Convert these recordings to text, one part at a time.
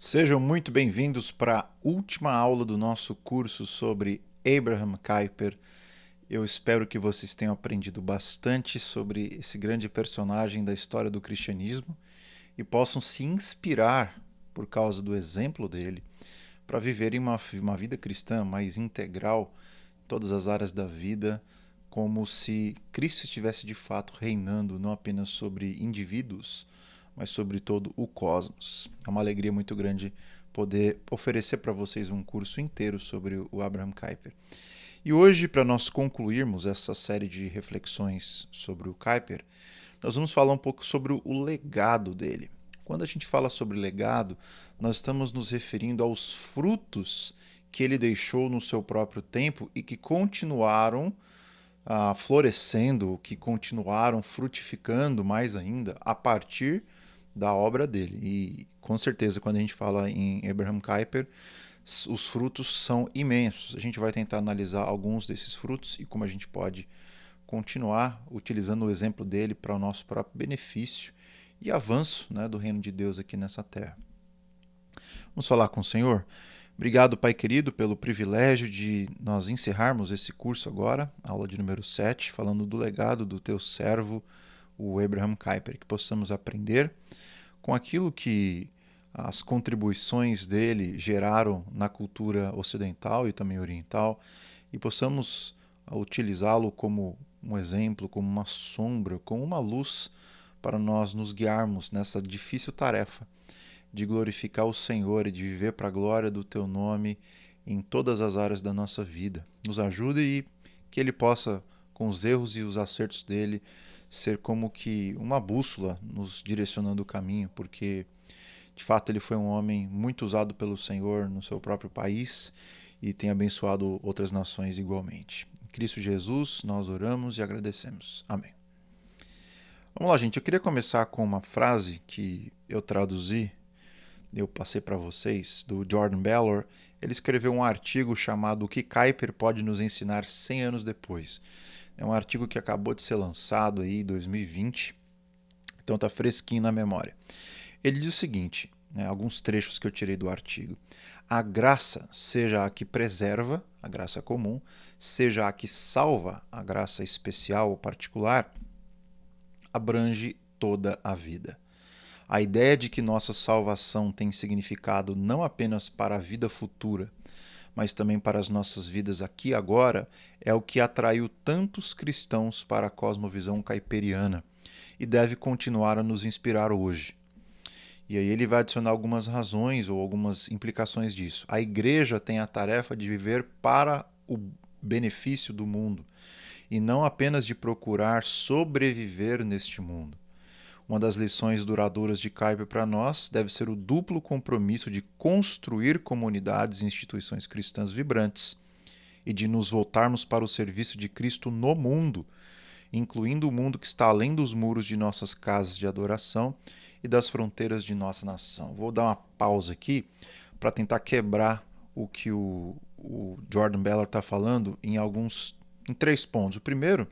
Sejam muito bem-vindos para a última aula do nosso curso sobre Abraham Kuyper. Eu espero que vocês tenham aprendido bastante sobre esse grande personagem da história do cristianismo e possam se inspirar por causa do exemplo dele para viverem uma vida cristã mais integral em todas as áreas da vida, como se Cristo estivesse de fato reinando não apenas sobre indivíduos, mas sobre todo o cosmos. É uma alegria muito grande poder oferecer para vocês um curso inteiro sobre o Abraham Kuyper. E hoje, para nós concluirmos essa série de reflexões sobre o Kuyper, nós vamos falar um pouco sobre o legado dele. Quando a gente fala sobre legado, nós estamos nos referindo aos frutos que ele deixou no seu próprio tempo e que continuaram florescendo, que continuaram frutificando mais ainda a partir da obra dele. E com certeza, quando a gente fala em Abraham Kuyper, os frutos são imensos. A gente vai tentar analisar alguns desses frutos e como a gente pode continuar utilizando o exemplo dele para o nosso próprio benefício e avanço, né, do reino de Deus aqui nessa terra. Vamos falar com o Senhor? Obrigado, Pai querido, pelo privilégio de nós encerrarmos esse curso agora, aula de número 7, falando do legado do teu servo, o Abraham Kuyper, que possamos aprender com aquilo que as contribuições dele geraram na cultura ocidental e também oriental e possamos utilizá-lo como um exemplo, como uma sombra, como uma luz para nós nos guiarmos nessa difícil tarefa de glorificar o Senhor e de viver para a glória do teu nome em todas as áreas da nossa vida. Nos ajude e que ele possa, com os erros e os acertos dele, ser como que uma bússola nos direcionando o caminho, porque de fato ele foi um homem muito usado pelo Senhor no seu próprio país e tem abençoado outras nações igualmente. Em Cristo Jesus nós oramos e agradecemos. Amém. Vamos lá, gente. Eu queria começar com uma frase que eu traduzi, eu passei para vocês, do Jordan Belor. Ele escreveu um artigo chamado O que Kuyper pode nos ensinar 100 anos depois. É um artigo que acabou de ser lançado aí em 2020, então está fresquinho na memória. Ele diz o seguinte, né, alguns trechos que eu tirei do artigo. A graça, seja a que preserva, a graça comum, seja a que salva, a graça especial ou particular, abrange toda a vida. A ideia de que nossa salvação tem significado não apenas para a vida futura, mas também para as nossas vidas aqui e agora, é o que atraiu tantos cristãos para a cosmovisão kuyperiana e deve continuar a nos inspirar hoje. E aí ele vai adicionar algumas razões ou algumas implicações disso. A igreja tem a tarefa de viver para o benefício do mundo e não apenas de procurar sobreviver neste mundo. Uma das lições duradouras de Kuyper para nós deve ser o duplo compromisso de construir comunidades e instituições cristãs vibrantes e de nos voltarmos para o serviço de Cristo no mundo, incluindo o mundo que está além dos muros de nossas casas de adoração e das fronteiras de nossa nação. Vou dar uma pausa aqui para tentar quebrar o que o Jordan Bellar está falando em 3 pontos. O primeiro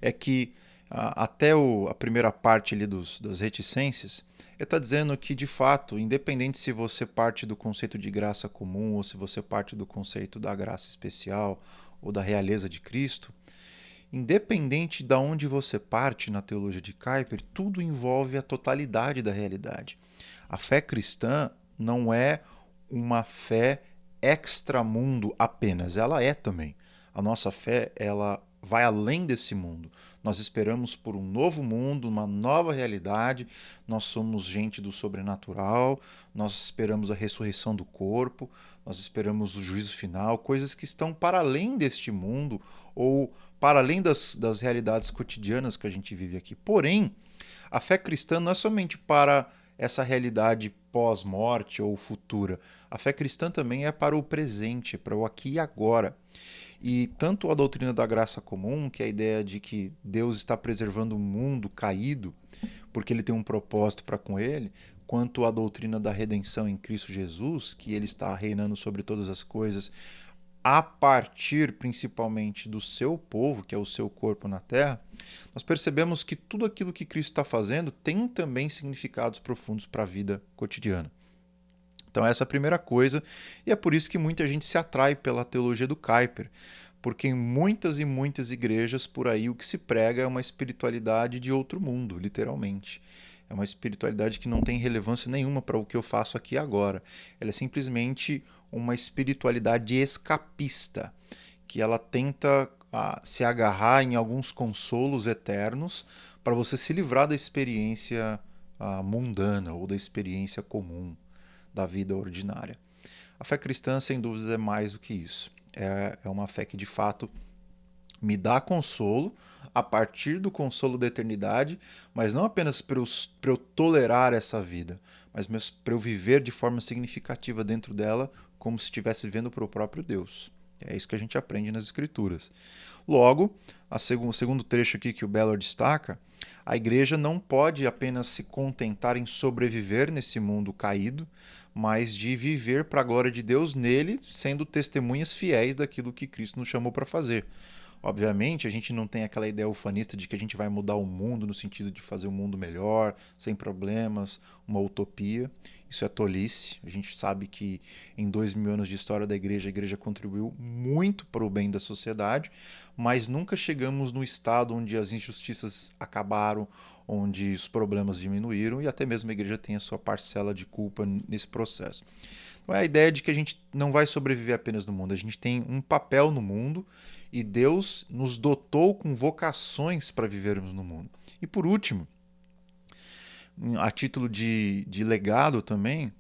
é que até a primeira parte ali das reticências, ele está dizendo que, de fato, independente se você parte do conceito de graça comum ou se você parte do conceito da graça especial ou da realeza de Cristo, independente de onde você parte na teologia de Kuyper, tudo envolve a totalidade da realidade. A fé cristã não é uma fé extramundo apenas, ela é também. A nossa fé, ela vai além desse mundo. Nós esperamos por um novo mundo, uma nova realidade. Nós somos gente do sobrenatural, nós esperamos a ressurreição do corpo, nós esperamos o juízo final, coisas que estão para além deste mundo ou para além das realidades cotidianas que a gente vive aqui. Porém, a fé cristã não é somente para essa realidade pós-morte ou futura. A fé cristã também é para o presente, para o aqui e agora. E tanto a doutrina da graça comum, que é a ideia de que Deus está preservando o mundo caído, porque ele tem um propósito para com ele, quanto a doutrina da redenção em Cristo Jesus, que ele está reinando sobre todas as coisas, a partir principalmente do seu povo, que é o seu corpo na terra, nós percebemos que tudo aquilo que Cristo está fazendo tem também significados profundos para a vida cotidiana. Então essa é a primeira coisa, e é por isso que muita gente se atrai pela teologia do Kuyper, porque em muitas e muitas igrejas por aí o que se prega é uma espiritualidade de outro mundo, literalmente. É uma espiritualidade que não tem relevância nenhuma para o que eu faço aqui agora. Ela é simplesmente uma espiritualidade escapista, que ela tenta se agarrar em alguns consolos eternos para você se livrar da experiência mundana ou da experiência comum da vida ordinária. A fé cristã, sem dúvidas, é mais do que isso. É uma fé que, de fato, me dá consolo a partir do consolo da eternidade, mas não apenas para eu tolerar essa vida, mas para eu viver de forma significativa dentro dela, como se estivesse vivendo para o próprio Deus. É isso que a gente aprende nas Escrituras. Logo, o segundo trecho aqui que o Bellor destaca, a igreja não pode apenas se contentar em sobreviver nesse mundo caído, mas de viver para a glória de Deus nele, sendo testemunhas fiéis daquilo que Cristo nos chamou para fazer. Obviamente, a gente não tem aquela ideia ufanista de que a gente vai mudar o mundo no sentido de fazer o mundo melhor, sem problemas, uma utopia. Isso é tolice. A gente sabe que em 2000 anos de história da igreja, a igreja contribuiu muito para o bem da sociedade, mas nunca chegamos no estado onde as injustiças acabaram, onde os problemas diminuíram e até mesmo a igreja tem a sua parcela de culpa nesse processo. Então é a ideia de que a gente não vai sobreviver apenas no mundo, a gente tem um papel no mundo e Deus nos dotou com vocações para vivermos no mundo. E por último, a título de legado também,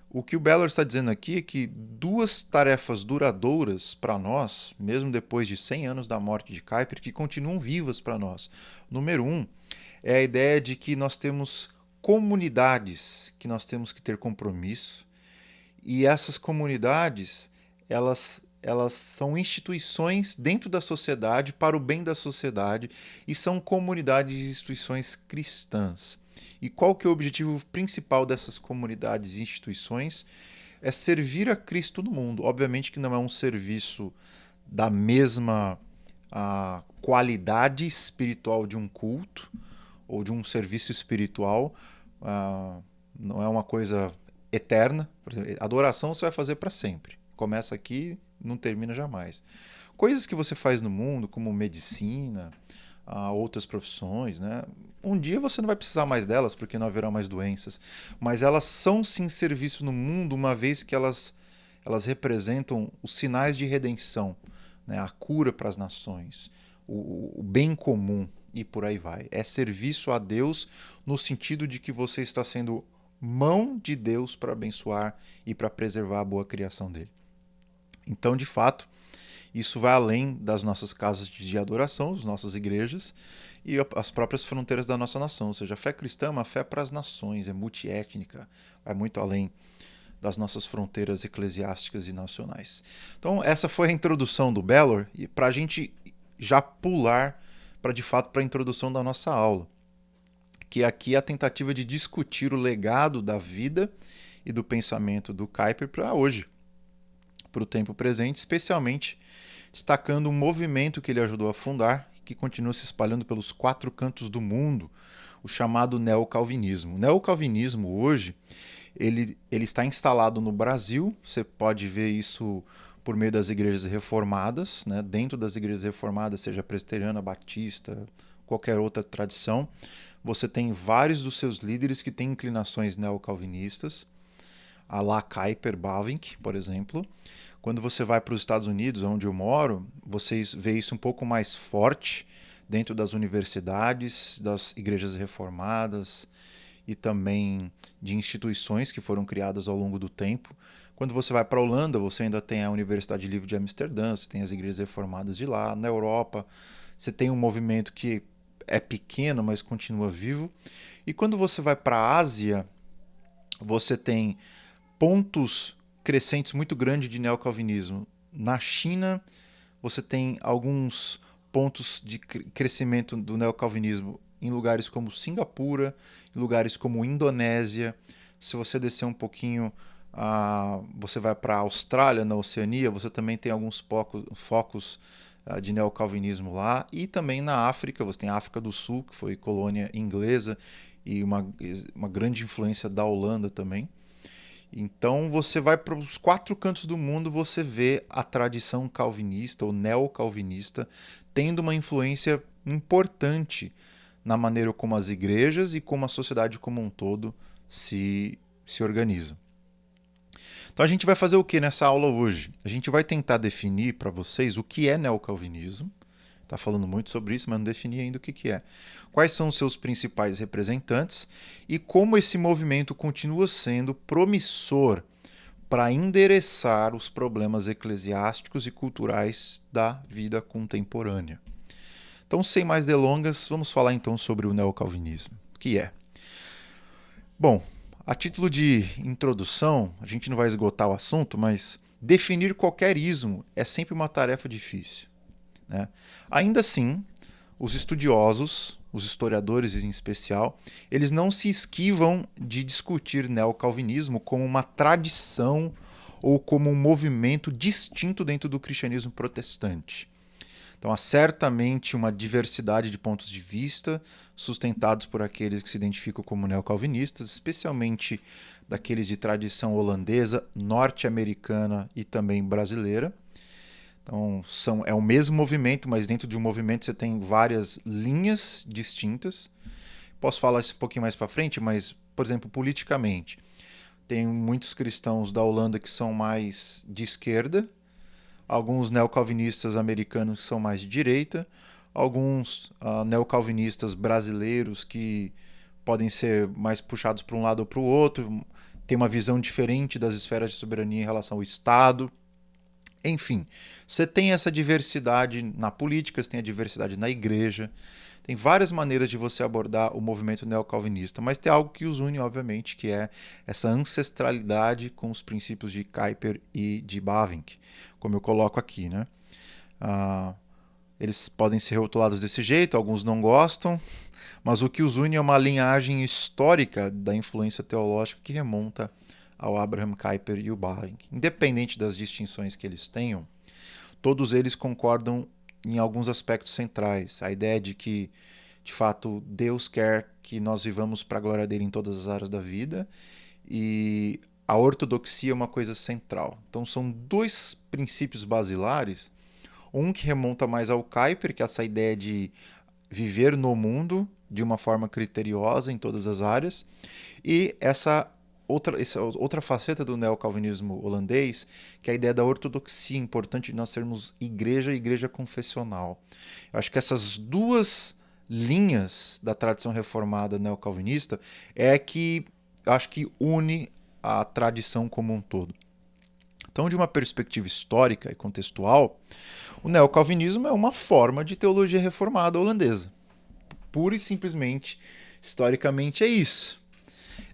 o que o Bellor está dizendo aqui é que duas tarefas duradouras para nós, mesmo depois de 100 anos da morte de Kuyper, que continuam vivas para nós. Número um, é a ideia de que nós temos comunidades que nós temos que ter compromisso, e essas comunidades, elas são instituições dentro da sociedade, para o bem da sociedade, e são comunidades e instituições cristãs. E qual que é o objetivo principal dessas comunidades e instituições? É servir a Cristo no mundo. Obviamente que não é um serviço da mesma qualidade espiritual de um culto ou de um serviço espiritual. Não é uma coisa eterna. Por exemplo, adoração você vai fazer para sempre. Começa aqui, não termina jamais. Coisas que você faz no mundo, como medicina, outras profissões, né? Um dia você não vai precisar mais delas, porque não haverá mais doenças. Mas elas são sim serviço no mundo, uma vez que elas representam os sinais de redenção, né? A cura para as nações, o bem comum e por aí vai. É serviço a Deus no sentido de que você está sendo mão de Deus para abençoar e para preservar a boa criação dele. Então, de fato, isso vai além das nossas casas de adoração, das nossas igrejas e as próprias fronteiras da nossa nação. Ou seja, a fé cristã é uma fé para as nações, é multiétnica, vai muito além das nossas fronteiras eclesiásticas e nacionais. Então, essa foi a introdução do Bellor, e para a gente já pular para de fato para a introdução da nossa aula, que aqui é a tentativa de discutir o legado da vida e do pensamento do Kuyper para hoje, para o tempo presente, especialmente destacando um movimento que ele ajudou a fundar, que continua se espalhando pelos 4 cantos do mundo, o chamado neocalvinismo. O neocalvinismo hoje ele está instalado no Brasil, você pode ver isso por meio das igrejas reformadas, né? Dentro das igrejas reformadas, seja presbiteriana, batista, qualquer outra tradição, você tem vários dos seus líderes que têm inclinações neocalvinistas, a la Kuyper Bavinck, por exemplo. Quando você vai para os Estados Unidos, onde eu moro, vocês vê isso um pouco mais forte dentro das universidades, das igrejas reformadas e também de instituições que foram criadas ao longo do tempo. Quando você vai para a Holanda, você ainda tem a Universidade Livre de Amsterdã, você tem as igrejas reformadas de lá. Na Europa, você tem um movimento que é pequeno, mas continua vivo. E quando você vai para a Ásia, você tem pontos crescentes muito grandes de neocalvinismo. Na China, você tem alguns pontos de crescimento do neocalvinismo em lugares como Singapura, em lugares como Indonésia. Se você descer um pouquinho, você vai para a Austrália, na Oceania, você também tem alguns focos de neocalvinismo lá. E também na África, você tem a África do Sul, que foi colônia inglesa, e uma grande influência da Holanda também. Então você vai para os quatro cantos do mundo, você vê a tradição calvinista ou neocalvinista tendo uma influência importante na maneira como as igrejas e como a sociedade como um todo se organizam. Então a gente vai fazer o que nessa aula hoje? A gente vai tentar definir para vocês o que é neocalvinismo. Está falando muito sobre isso, mas não defini ainda o que é. Quais são os seus principais representantes e como esse movimento continua sendo promissor para endereçar os problemas eclesiásticos e culturais da vida contemporânea. Então, sem mais delongas, vamos falar então sobre o neocalvinismo. O que é? Bom, a título de introdução, a gente não vai esgotar o assunto, mas definir qualquer ismo é sempre uma tarefa difícil, né? Ainda assim, os estudiosos, os historiadores em especial, eles não se esquivam de discutir neocalvinismo como uma tradição ou como um movimento distinto dentro do cristianismo protestante. Então há certamente uma diversidade de pontos de vista sustentados por aqueles que se identificam como neocalvinistas, especialmente daqueles de tradição holandesa, norte-americana e também brasileira. Então é o mesmo movimento, mas dentro de um movimento você tem várias linhas distintas. Posso falar isso um pouquinho mais para frente, mas, por exemplo, politicamente, tem muitos cristãos da Holanda que são mais de esquerda, alguns neocalvinistas americanos que são mais de direita, alguns neocalvinistas brasileiros que podem ser mais puxados para um lado ou para o outro, tem uma visão diferente das esferas de soberania em relação ao Estado. Enfim, você tem essa diversidade na política, você tem a diversidade na igreja, tem várias maneiras de você abordar o movimento neocalvinista, mas tem algo que os une, obviamente, que é essa ancestralidade com os princípios de Kuyper e de Bavinck, como eu coloco aqui, né? Eles podem ser rotulados desse jeito, alguns não gostam, mas o que os une é uma linhagem histórica da influência teológica que remonta ao Abraham Kuyper e o Bavinck. Independente das distinções que eles tenham, todos eles concordam em alguns aspectos centrais. A ideia de que, de fato, Deus quer que nós vivamos para a glória dele em todas as áreas da vida e a ortodoxia é uma coisa central. Então são dois princípios basilares, um que remonta mais ao Kuyper, que é essa ideia de viver no mundo de uma forma criteriosa em todas as áreas, e essa outra faceta do neocalvinismo holandês, que é a ideia da ortodoxia, importante de nós sermos igreja e igreja confessional. Eu acho que essas duas linhas da tradição reformada neocalvinista é que eu acho que une a tradição como um todo. Então, de uma perspectiva histórica e contextual, o neocalvinismo é uma forma de teologia reformada holandesa. Pura e simplesmente, historicamente, é isso.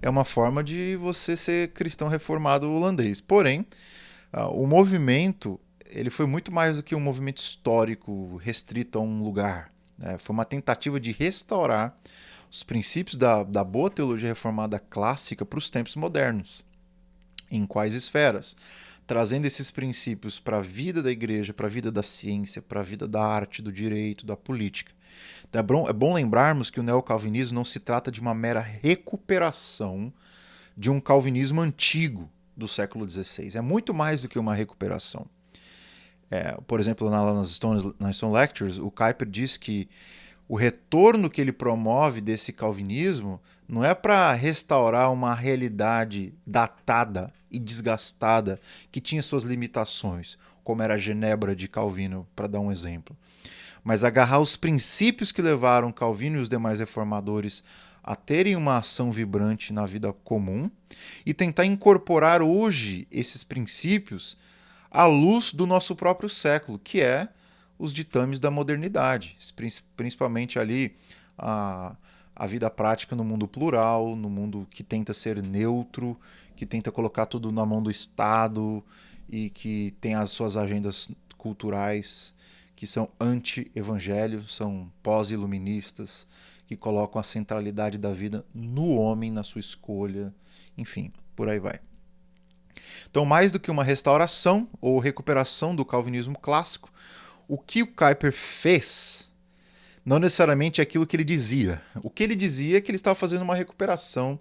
É uma forma de você ser cristão reformado holandês. Porém, o movimento ele foi muito mais do que um movimento histórico restrito a um lugar. Foi uma tentativa de restaurar os princípios da boa teologia reformada clássica para os tempos modernos. Em quais esferas? Trazendo esses princípios para a vida da igreja, para a vida da ciência, para a vida da arte, do direito, da política. Então é bom lembrarmos que o neocalvinismo não se trata de uma mera recuperação de um calvinismo antigo do século XVI. É muito mais do que uma recuperação. Por exemplo, nas Stone Lectures, o Kuyper diz que o retorno que ele promove desse calvinismo não é para restaurar uma realidade datada e desgastada que tinha suas limitações, como era a Genebra de Calvino, para dar um exemplo, mas agarrar os princípios que levaram Calvino e os demais reformadores a terem uma ação vibrante na vida comum e tentar incorporar hoje esses princípios à luz do nosso próprio século, que é os ditames da modernidade, principalmente ali a vida prática no mundo plural, no mundo que tenta ser neutro, que tenta colocar tudo na mão do Estado e que tem as suas agendas culturais que são anti-evangelho, são pós-iluministas, que colocam a centralidade da vida no homem, na sua escolha, enfim, por aí vai. Então, mais do que uma restauração ou recuperação do calvinismo clássico, o que o Kuyper fez não necessariamente é aquilo que ele dizia. O que ele dizia é que ele estava fazendo uma recuperação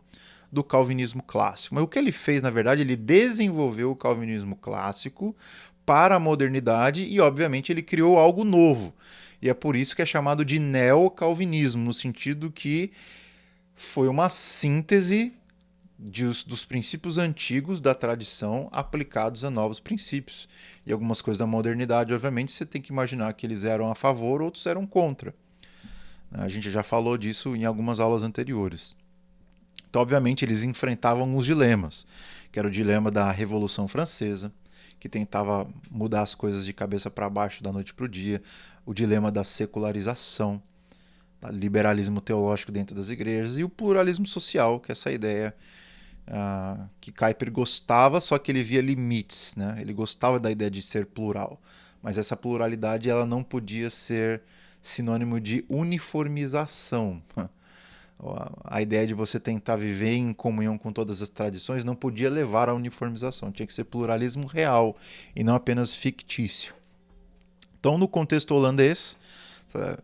do calvinismo clássico. Mas o que ele fez, na verdade, ele desenvolveu o calvinismo clássico para a modernidade e, obviamente, ele criou algo novo. E é por isso que é chamado de neocalvinismo, no sentido que foi uma síntese dos princípios antigos da tradição aplicados a novos princípios. E algumas coisas da modernidade, obviamente, você tem que imaginar que eles eram a favor, outros eram contra. A gente já falou disso em algumas aulas anteriores. Então, obviamente, eles enfrentavam alguns dilemas, que era o dilema da Revolução Francesa, que tentava mudar as coisas de cabeça para baixo da noite para o dia, o dilema da secularização, do liberalismo teológico dentro das igrejas e o pluralismo social, que é essa ideia que Kuyper gostava, só que ele via limites, né? Ele gostava da ideia de ser plural, mas essa pluralidade ela não podia ser sinônimo de uniformização. A ideia de você tentar viver em comunhão com todas as tradições não podia levar à uniformização, tinha que ser pluralismo real e não apenas fictício. Então, no contexto holandês,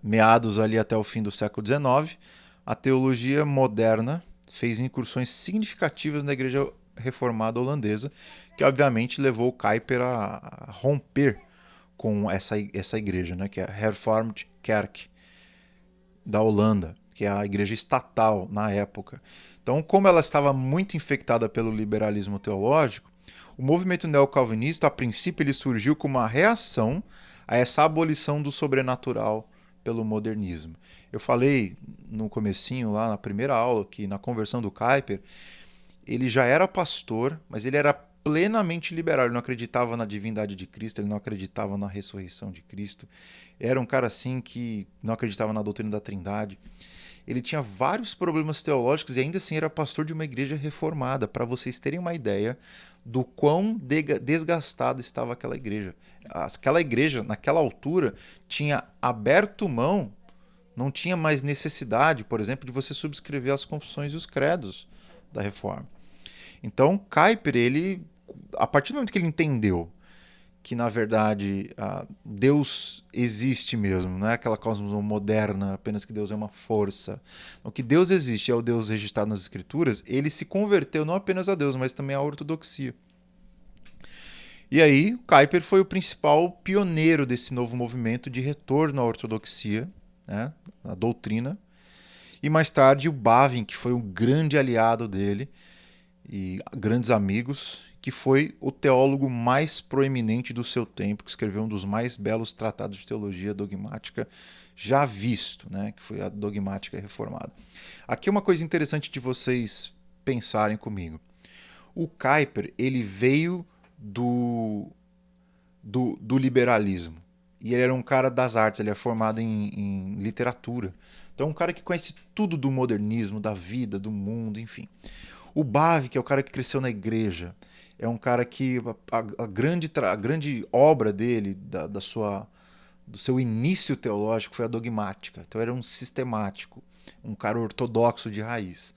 meados ali até o fim do século XIX, a teologia moderna fez incursões significativas na igreja reformada holandesa, que obviamente levou o Kuyper a romper com essa igreja, né, que é a Hervormde Kerk da Holanda, que é a igreja estatal na época. Então, como ela estava muito infectada pelo liberalismo teológico, o movimento neocalvinista, a princípio, ele surgiu como uma reação a essa abolição do sobrenatural pelo modernismo. Eu falei no comecinho, lá na primeira aula, que na conversão do Kuyper, ele já era pastor, mas ele era plenamente liberal. Ele não acreditava na divindade de Cristo, ele não acreditava na ressurreição de Cristo. Era um cara assim que não acreditava na doutrina da Trindade. Ele tinha vários problemas teológicos e ainda assim era pastor de uma igreja reformada, para vocês terem uma ideia do quão desgastada estava aquela igreja. Aquela igreja, naquela altura, tinha aberto mão, não tinha mais necessidade, por exemplo, de você subscrever as confissões e os credos da reforma. Então, Kuyper, ele, a partir do momento que ele entendeu que, na verdade, Deus existe mesmo, não é aquela cosmovisão moderna, apenas que Deus é uma força. O que Deus existe é o Deus registrado nas Escrituras, ele se converteu não apenas a Deus, mas também à ortodoxia. E aí, Kuyper foi o principal pioneiro desse novo movimento de retorno à ortodoxia, né, à doutrina. E mais tarde, o Bavinck, que foi um grande aliado dele e grandes amigos, que foi o teólogo mais proeminente do seu tempo, que escreveu um dos mais belos tratados de teologia dogmática já visto, né, que foi a Dogmática Reformada. Aqui é uma coisa interessante de vocês pensarem comigo. O Kuyper, ele veio do liberalismo. E ele era um cara das artes, ele é formado em literatura. Então é um cara que conhece tudo do modernismo, da vida, do mundo, enfim. O Bavinck, que é o cara que cresceu na igreja, é um cara que a grande obra dele, do seu início teológico, foi a dogmática. Então era um sistemático, um cara ortodoxo de raiz.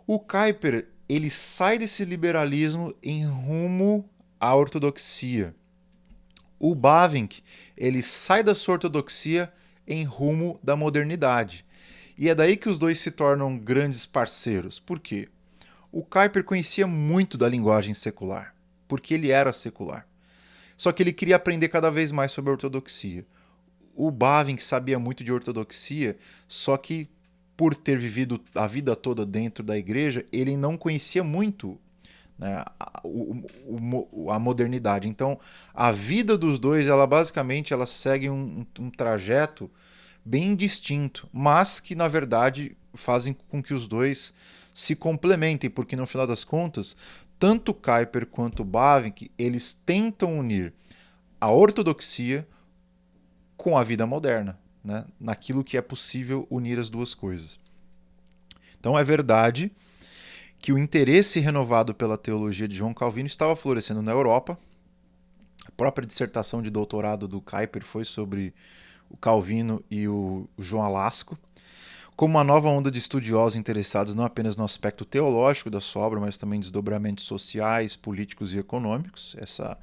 O Kuyper, ele sai desse liberalismo em rumo à ortodoxia. O Bavinck, ele sai da sua ortodoxia em rumo da modernidade. E é daí que os dois se tornam grandes parceiros. Por quê? O Kuyper conhecia muito da linguagem secular, porque ele era secular. Só que ele queria aprender cada vez mais sobre a ortodoxia. O Bavinck sabia muito de ortodoxia, só que por ter vivido a vida toda dentro da igreja, ele não conhecia muito, né, a modernidade. Então, a vida dos dois, ela basicamente ela segue um trajeto bem distinto, mas que, na verdade, fazem com que os dois se complementem, porque, no final das contas, tanto Kuyper quanto Bavinck, eles tentam unir a ortodoxia com a vida moderna, né, naquilo que é possível unir as duas coisas. Então, é verdade que o interesse renovado pela teologia de João Calvino estava florescendo na Europa. A própria dissertação de doutorado do Kuyper foi sobre o Calvino e o João Alasco, como uma nova onda de estudiosos interessados não apenas no aspecto teológico da sua obra, mas também em desdobramentos sociais, políticos e econômicos. Essa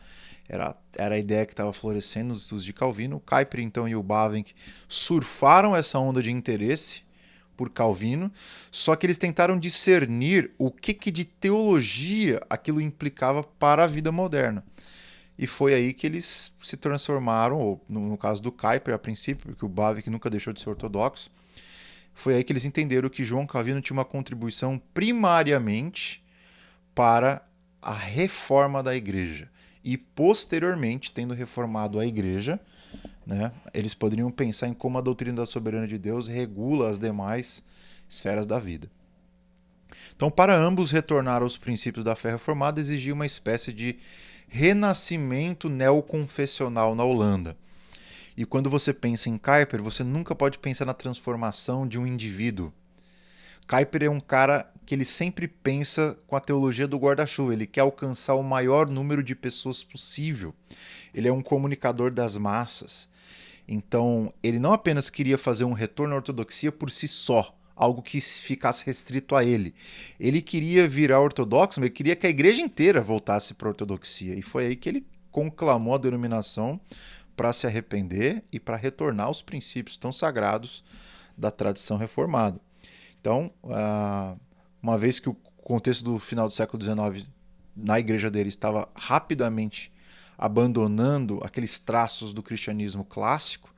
era a ideia que estava florescendo nos estudos de Calvino. O Kuyper, então, e o Bavinck surfaram essa onda de interesse por Calvino, só que eles tentaram discernir o que de teologia aquilo implicava para a vida moderna. E foi aí que eles se transformaram, ou no caso do Kuyper a princípio, porque o Bavinck nunca deixou de ser ortodoxo, foi aí que eles entenderam que João Calvino tinha uma contribuição primariamente para a reforma da igreja. E posteriormente, tendo reformado a igreja, né, eles poderiam pensar em como a doutrina da soberania de Deus regula as demais esferas da vida. Então, para ambos retornar aos princípios da fé reformada exigia uma espécie de renascimento neoconfessional na Holanda. E quando você pensa em Kuyper, você nunca pode pensar na transformação de um indivíduo. Kuyper é um cara que ele sempre pensa com a teologia do guarda-chuva. Ele quer alcançar o maior número de pessoas possível. Ele é um comunicador das massas. Então, ele não apenas queria fazer um retorno à ortodoxia por si só, algo que ficasse restrito a ele. Ele queria virar ortodoxo, mas ele queria que a igreja inteira voltasse para a ortodoxia. E foi aí que ele conclamou a denominação para se arrepender e para retornar aos princípios tão sagrados da tradição reformada. Então, uma vez que o contexto do final do século XIX na igreja dele estava rapidamente abandonando aqueles traços do cristianismo clássico,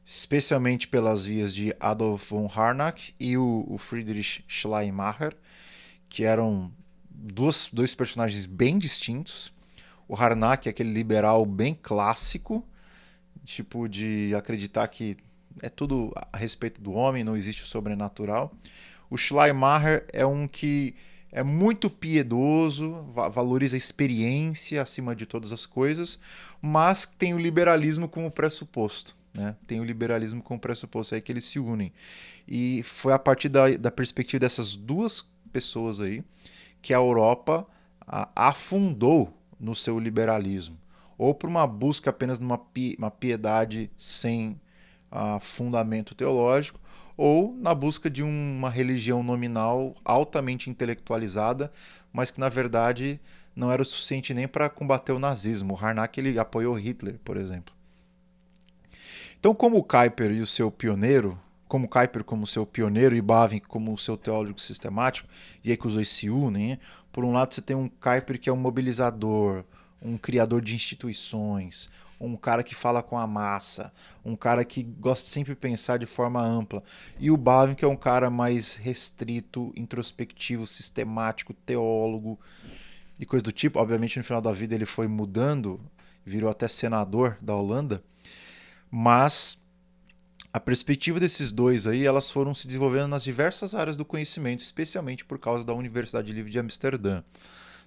especialmente pelas vias de Adolf von Harnack e o Friedrich Schleiermacher, que eram dois personagens bem distintos. O Harnack é aquele liberal bem clássico, tipo de acreditar que é tudo a respeito do homem, não existe o sobrenatural. O Schleiermacher é um que é muito piedoso, valoriza a experiência acima de todas as coisas, mas tem o liberalismo como pressuposto. Né? Tem o liberalismo como pressuposto, é aí que eles se unem. E foi a partir da perspectiva dessas duas pessoas aí que a Europa afundou no seu liberalismo. Ou por uma busca apenas de uma piedade sem fundamento teológico, ou na busca de uma religião nominal altamente intelectualizada, mas que na verdade não era o suficiente nem para combater o nazismo. O Harnack ele apoiou Hitler, por exemplo. Então, como o Kuyper e o seu pioneiro, como Kuyper como seu pioneiro e Bavinck como o seu teólogo sistemático, e aí que os dois se unem, por um lado você tem um Kuyper que é um mobilizador, um criador de instituições, um cara que fala com a massa, um cara que gosta de sempre pensar de forma ampla. E o Bavinck é um cara mais restrito, introspectivo, sistemático, teólogo e coisa do tipo. Obviamente no final da vida ele foi mudando, virou até senador da Holanda, mas a perspectiva desses dois aí, elas foram se desenvolvendo nas diversas áreas do conhecimento, especialmente por causa da Universidade Livre de Amsterdã.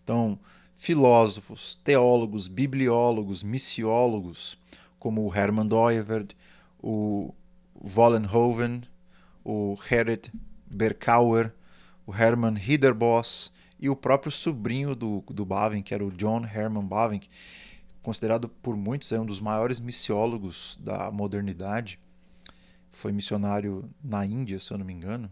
Então, filósofos, teólogos, bibliólogos, missiólogos, como o Herman Dooyeweerd, o Vollenhoven, o Gerrit Berkouwer, o Hermann Ridderbos e o próprio sobrinho do Bavinck, que era o John Herman Bavinck, considerado por muitos um dos maiores missiólogos da modernidade. Foi missionário na Índia, se eu não me engano.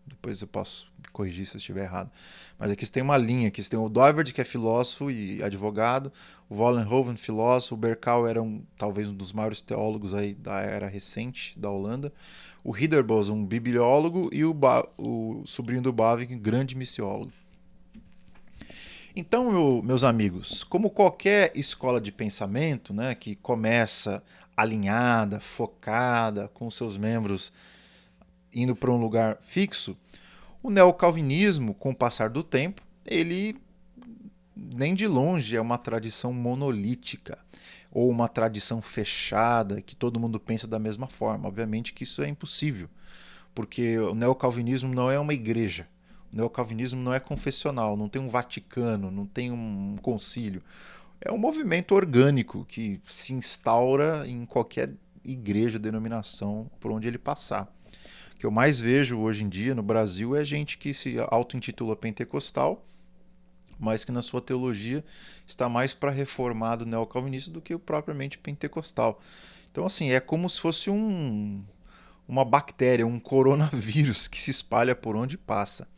Depois eu posso corrigir se eu estiver errado. Mas aqui você tem uma linha. Aqui você tem o Dooyeweerd, que é filósofo e advogado. O Vollenhoven, filósofo. O Berkouwer era talvez um dos maiores teólogos aí da era recente da Holanda. O Ridderbos, um bibliólogo. E o sobrinho do Bavinck, um grande missiólogo. Então, meus amigos, como qualquer escola de pensamento, né, que começa alinhada, focada, com seus membros indo para um lugar fixo, o neocalvinismo, com o passar do tempo, ele nem de longe é uma tradição monolítica ou uma tradição fechada que todo mundo pensa da mesma forma. Obviamente que isso é impossível, porque o neocalvinismo não é uma igreja. O neocalvinismo não é confessional, não tem um Vaticano, não tem um concílio. É um movimento orgânico que se instaura em qualquer igreja, denominação, por onde ele passar. O que eu mais vejo hoje em dia no Brasil é gente que se auto-intitula pentecostal, mas que na sua teologia está mais para reformado neocalvinista do que o propriamente pentecostal. Então, assim, é como se fosse uma bactéria, um coronavírus que se espalha por onde passa.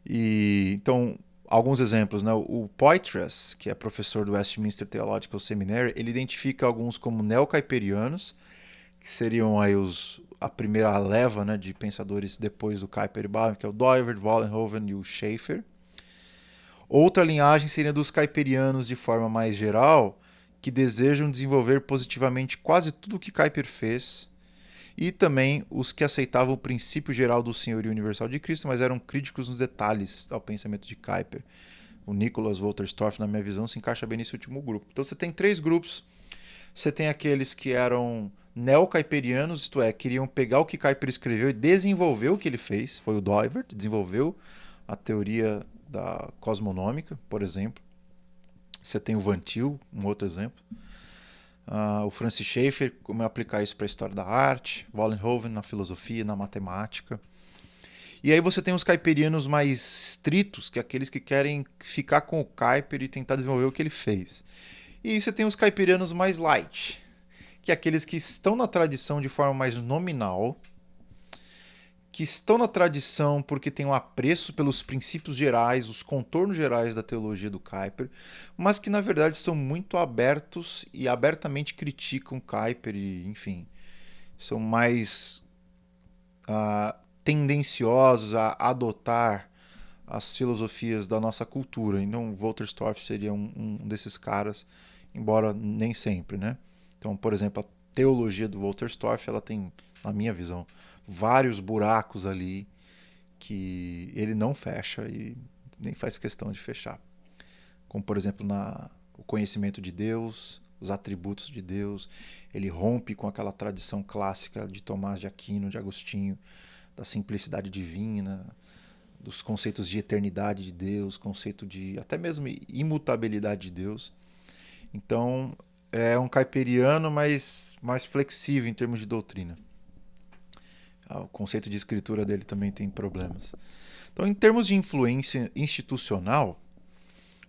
E então, alguns exemplos, né? O Poitras, que é professor do Westminster Theological Seminary, ele identifica alguns como neocaiperianos, que seriam aí a primeira leva, né, de pensadores depois do Kuyper e Bavinck, que é o Doivert, Vollenhoven e o Schaeffer. Outra linhagem seria dos Kuiperianos de forma mais geral, que desejam desenvolver positivamente quase tudo o que Kuyper fez, e também os que aceitavam o princípio geral do senhorio universal de Cristo, mas eram críticos nos detalhes ao pensamento de Kuyper. O Nicholas Wolterstorff, na minha visão, se encaixa bem nesse último grupo. Então você tem três grupos. Você tem aqueles que eram neo-kuiperianos, isto é, queriam pegar o que Kuyper escreveu e desenvolver o que ele fez. Foi o Doivert, desenvolveu a teoria da cosmonômica, por exemplo. Você tem o Van Til, um outro exemplo. O Francis Schaeffer, como aplicar isso para a história da arte. Vollenhoven na filosofia, na matemática. E aí você tem os kuiperianos mais estritos, que é aqueles que querem ficar com o Kuyper e tentar desenvolver o que ele fez. E aí você tem os kuiperianos mais light, que é aqueles que estão na tradição de forma mais nominal, que estão na tradição porque têm um apreço pelos princípios gerais, os contornos gerais da teologia do Kuyper, mas que na verdade estão muito abertos e abertamente criticam Kuyper e, enfim, são mais tendenciosos a adotar as filosofias da nossa cultura. Então, Wolterstorff seria um desses caras, embora nem sempre, né? Então, por exemplo, a teologia do Wolterstorff, ela tem, na minha visão, vários buracos ali que ele não fecha e nem faz questão de fechar. Como, por exemplo, o conhecimento de Deus, os atributos de Deus. Ele rompe com aquela tradição clássica de Tomás de Aquino, de Agostinho, da simplicidade divina, dos conceitos de eternidade de Deus, conceito de até mesmo imutabilidade de Deus. Então, é um kuiperiano, mas mais flexível em termos de doutrina. O conceito de escritura dele também tem problemas. Então, em termos de influência institucional,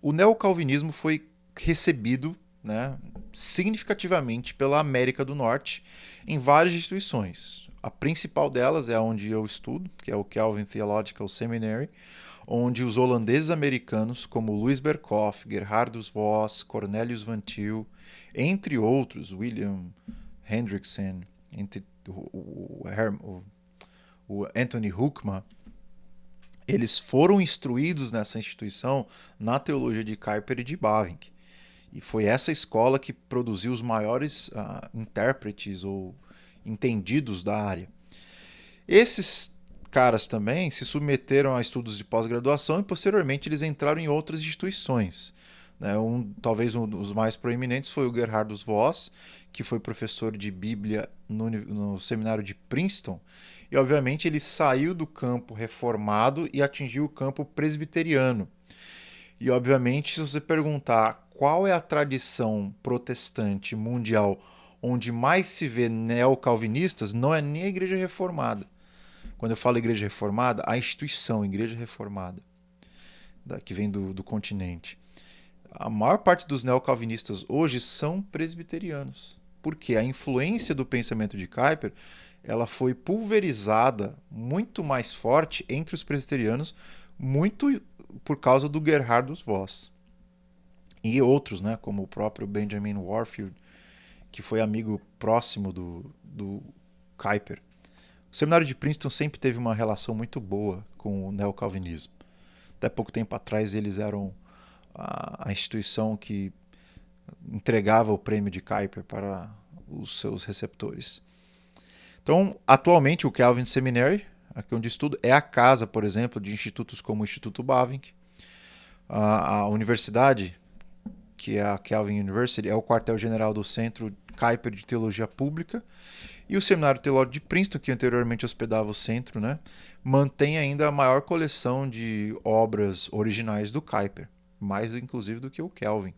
o neocalvinismo foi recebido, né, significativamente pela América do Norte em várias instituições. A principal delas é a onde eu estudo, que é o Calvin Theological Seminary, onde os holandeses americanos como Louis Berkhoff, Gerhardus Voss, Cornelius Van Til, entre outros, William Hendrickson, entre o Anthony Hoekman, eles foram instruídos nessa instituição na teologia de Kuyper e de Bavinck. E foi essa escola que produziu os maiores intérpretes ou entendidos da área. Esses caras também se submeteram a estudos de pós-graduação e posteriormente eles entraram em outras instituições. Talvez um dos mais proeminentes foi o Gerhardus Voss, que foi professor de Bíblia no seminário de Princeton. E, obviamente, ele saiu do campo reformado e atingiu o campo presbiteriano. E, obviamente, se você perguntar qual é a tradição protestante mundial onde mais se vê neocalvinistas, não é nem a Igreja Reformada. Quando eu falo Igreja Reformada, a instituição Igreja Reformada, que vem do continente. A maior parte dos neocalvinistas hoje são presbiterianos. Porque a influência do pensamento de Kuyper ela foi pulverizada muito mais forte entre os presbiterianos, muito por causa do Gerhardus Voss. E outros, né, como o próprio Benjamin Warfield, que foi amigo próximo do Kuyper. O seminário de Princeton sempre teve uma relação muito boa com o neocalvinismo. Até pouco tempo atrás eles eram a instituição que entregava o prêmio de Kuyper para os seus receptores. Então, atualmente, o Calvin Seminary, aqui onde estudo, é a casa, por exemplo, de institutos como o Instituto Bavinck. A universidade, que é a Calvin University, é o quartel-general do Centro Kuyper de Teologia Pública. E o Seminário Teológico de Princeton, que anteriormente hospedava o centro, né, mantém ainda a maior coleção de obras originais do Kuyper, mais inclusive do que o Calvin.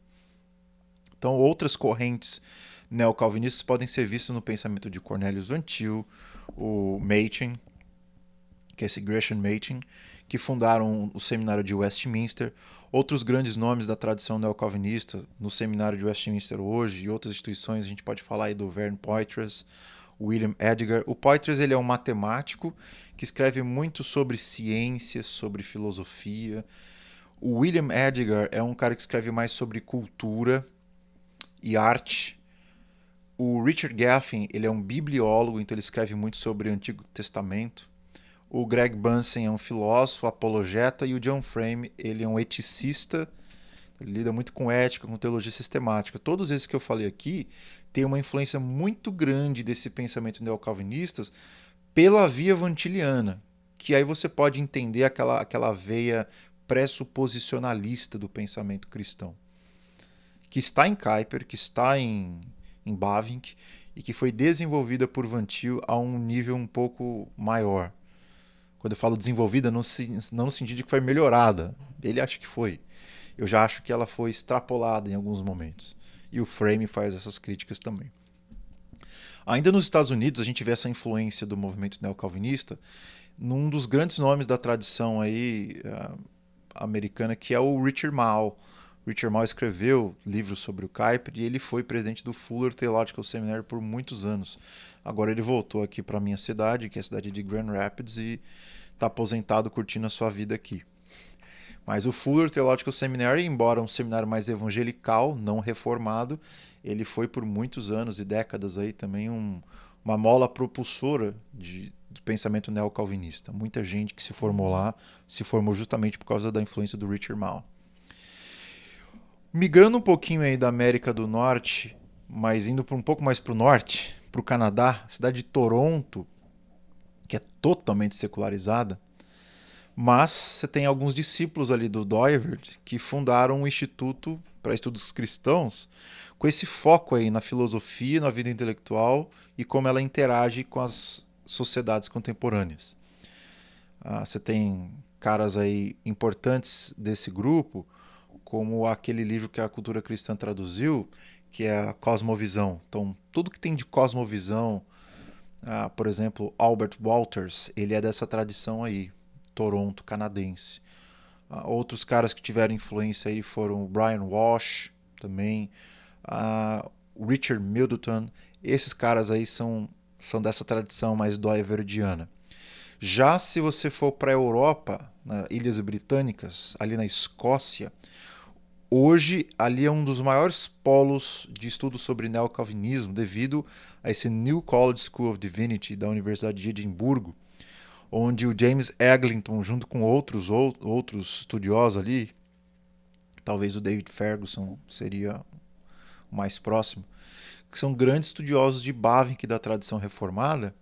Então, outras correntes neocalvinistas podem ser vistas no pensamento de Cornelius Van Til, o Machen, que é esse Gresham Machen, que fundaram o seminário de Westminster. Outros grandes nomes da tradição neocalvinista no seminário de Westminster hoje e outras instituições, a gente pode falar aí do Vern Poitras, William Edgar. O Poitras ele é um matemático que escreve muito sobre ciência, sobre filosofia. O William Edgar é um cara que escreve mais sobre cultura e arte. O Richard Gaffin, ele é um bibliólogo, então ele escreve muito sobre o Antigo Testamento. O Greg Bunsen é um filósofo, apologeta, e o John Frame, ele é um eticista, ele lida muito com ética, com teologia sistemática. Todos esses que eu falei aqui têm uma influência muito grande desse pensamento neocalvinista pela via vantiliana, que aí você pode entender aquela veia pressuposicionalista do pensamento cristão, que está em Kuyper, que está em Bavinck, e que foi desenvolvida por Van Til a um nível um pouco maior. Quando eu falo desenvolvida, não no sentido de que foi melhorada. Ele acha que foi. Eu já acho que ela foi extrapolada em alguns momentos. E o Frame faz essas críticas também. Ainda nos Estados Unidos, a gente vê essa influência do movimento neocalvinista num dos grandes nomes da tradição aí, americana, que é o Richard Mouw. Richard Mouw escreveu livros sobre o Kuyper e ele foi presidente do Fuller Theological Seminary por muitos anos. Agora ele voltou aqui para a minha cidade, que é a cidade de Grand Rapids, e está aposentado curtindo a sua vida aqui. Mas o Fuller Theological Seminary, embora um seminário mais evangelical, não reformado, ele foi por muitos anos e décadas aí também uma mola propulsora do pensamento neocalvinista. Muita gente que se formou lá se formou justamente por causa da influência do Richard Mouw. Migrando um pouquinho aí da América do Norte, mas indo um pouco mais para o norte, para o Canadá, a cidade de Toronto, que é totalmente secularizada, mas você tem alguns discípulos ali do Doivert que fundaram um instituto para estudos cristãos com esse foco aí na filosofia, na vida intelectual e como ela interage com as sociedades contemporâneas. Você tem caras aí importantes desse grupo, como aquele livro que a Cultura Cristã traduziu, que é a Cosmovisão. Então, tudo que tem de cosmovisão, por exemplo, Albert Walters, ele é dessa tradição aí, Toronto, canadense. Outros caras que tiveram influência aí foram o Brian Walsh, também, o Richard Middleton. Esses caras aí são dessa tradição mais doiverdiana. Já se você for para a Europa, nas Ilhas Britânicas, ali na Escócia, hoje, ali é um dos maiores polos de estudo sobre neocalvinismo devido a esse New College School of Divinity da Universidade de Edimburgo, onde o James Eglinton, junto com outros estudiosos ali, talvez o David Ferguson seria o mais próximo, que são grandes estudiosos de Bavinck da tradição reformada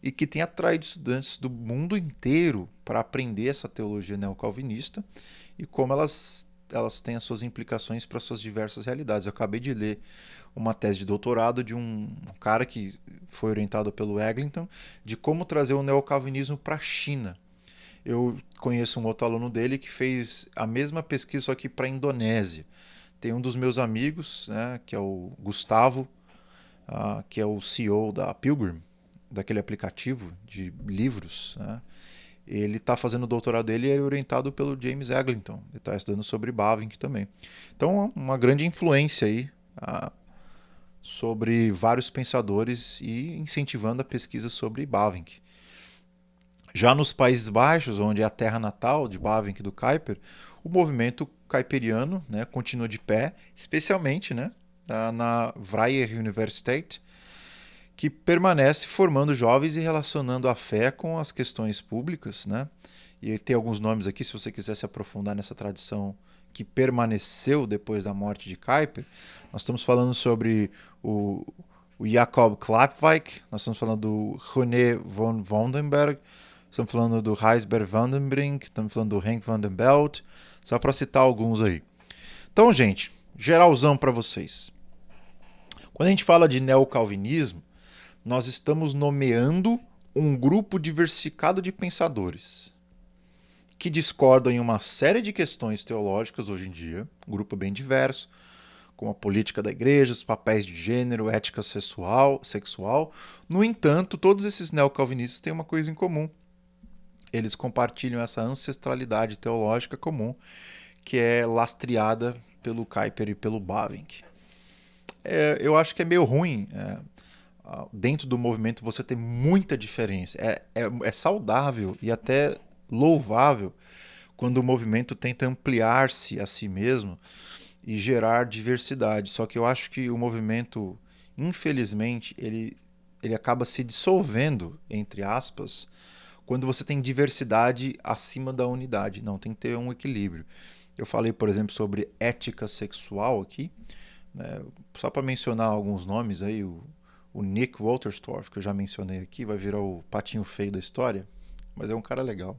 e que têm atraído estudantes do mundo inteiro para aprender essa teologia neocalvinista e como elas têm as suas implicações para as suas diversas realidades. Eu acabei de ler uma tese de doutorado de um cara que foi orientado pelo Eglinton de como trazer o neocalvinismo para a China. Eu conheço um outro aluno dele que fez a mesma pesquisa, só que para a Indonésia. Tem um dos meus amigos, né, que é o Gustavo, que é o CEO da Pilgrim, daquele aplicativo de livros, né? Ele está fazendo o doutorado dele e é orientado pelo James Eglinton. Ele está estudando sobre Bavinck também. Então, uma grande influência aí sobre vários pensadores e incentivando a pesquisa sobre Bavinck. Já nos Países Baixos, onde é a terra natal de Bavinck e do Kuyper, o movimento kuiperiano, né, continua de pé, especialmente, né, na Vrije Universiteit, que permanece formando jovens e relacionando a fé com as questões públicas, né? E tem alguns nomes aqui, se você quiser se aprofundar nessa tradição que permaneceu depois da morte de Kuyper. Nós estamos falando sobre o Jacob Klapwijk, nós estamos falando do René von Vandenberg, estamos falando do Gijsberg van den Brink, estamos falando do Henk van den Belt, só para citar alguns aí. Então, gente, geralzão para vocês. Quando a gente fala de neocalvinismo, nós estamos nomeando um grupo diversificado de pensadores que discordam em uma série de questões teológicas hoje em dia, um grupo bem diverso, como a política da igreja, os papéis de gênero, ética sexual. No entanto, todos esses neocalvinistas têm uma coisa em comum. Eles compartilham essa ancestralidade teológica comum que é lastreada pelo Kuyper e pelo Bavinck. Eu acho que é meio ruim dentro do movimento você tem muita diferença. É saudável e até louvável quando o movimento tenta ampliar-se a si mesmo e gerar diversidade. Só que eu acho que o movimento infelizmente, ele acaba se dissolvendo, entre aspas, quando você tem diversidade acima da unidade. Não, tem que ter um equilíbrio. Eu falei, por exemplo, sobre ética sexual aqui, né? Só para mencionar alguns nomes aí, o Nick Wolterstorff, que eu já mencionei aqui, vai virar o patinho feio da história, mas é um cara legal.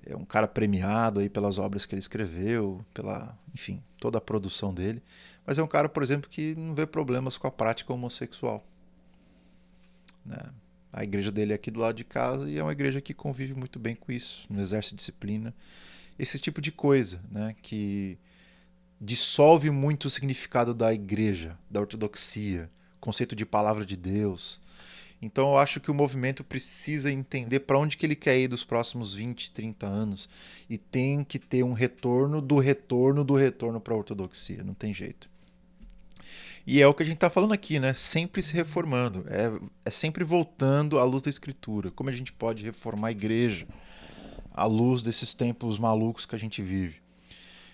É um cara premiado aí pelas obras que ele escreveu, enfim, toda a produção dele. Mas é um cara, por exemplo, que não vê problemas com a prática homossexual, né? A igreja dele é aqui do lado de casa e é uma igreja que convive muito bem com isso, não exerce disciplina, esse tipo de coisa, né? Que dissolve muito o significado da igreja, da ortodoxia, conceito de palavra de Deus. Então eu acho que o movimento precisa entender para onde que ele quer ir dos próximos 20, 30 anos e tem que ter um retorno do retorno do retorno para a ortodoxia, não tem jeito. E é o que a gente está falando aqui, né? Sempre se reformando, é sempre voltando à luz da escritura. Como a gente pode reformar a igreja à luz desses tempos malucos que a gente vive?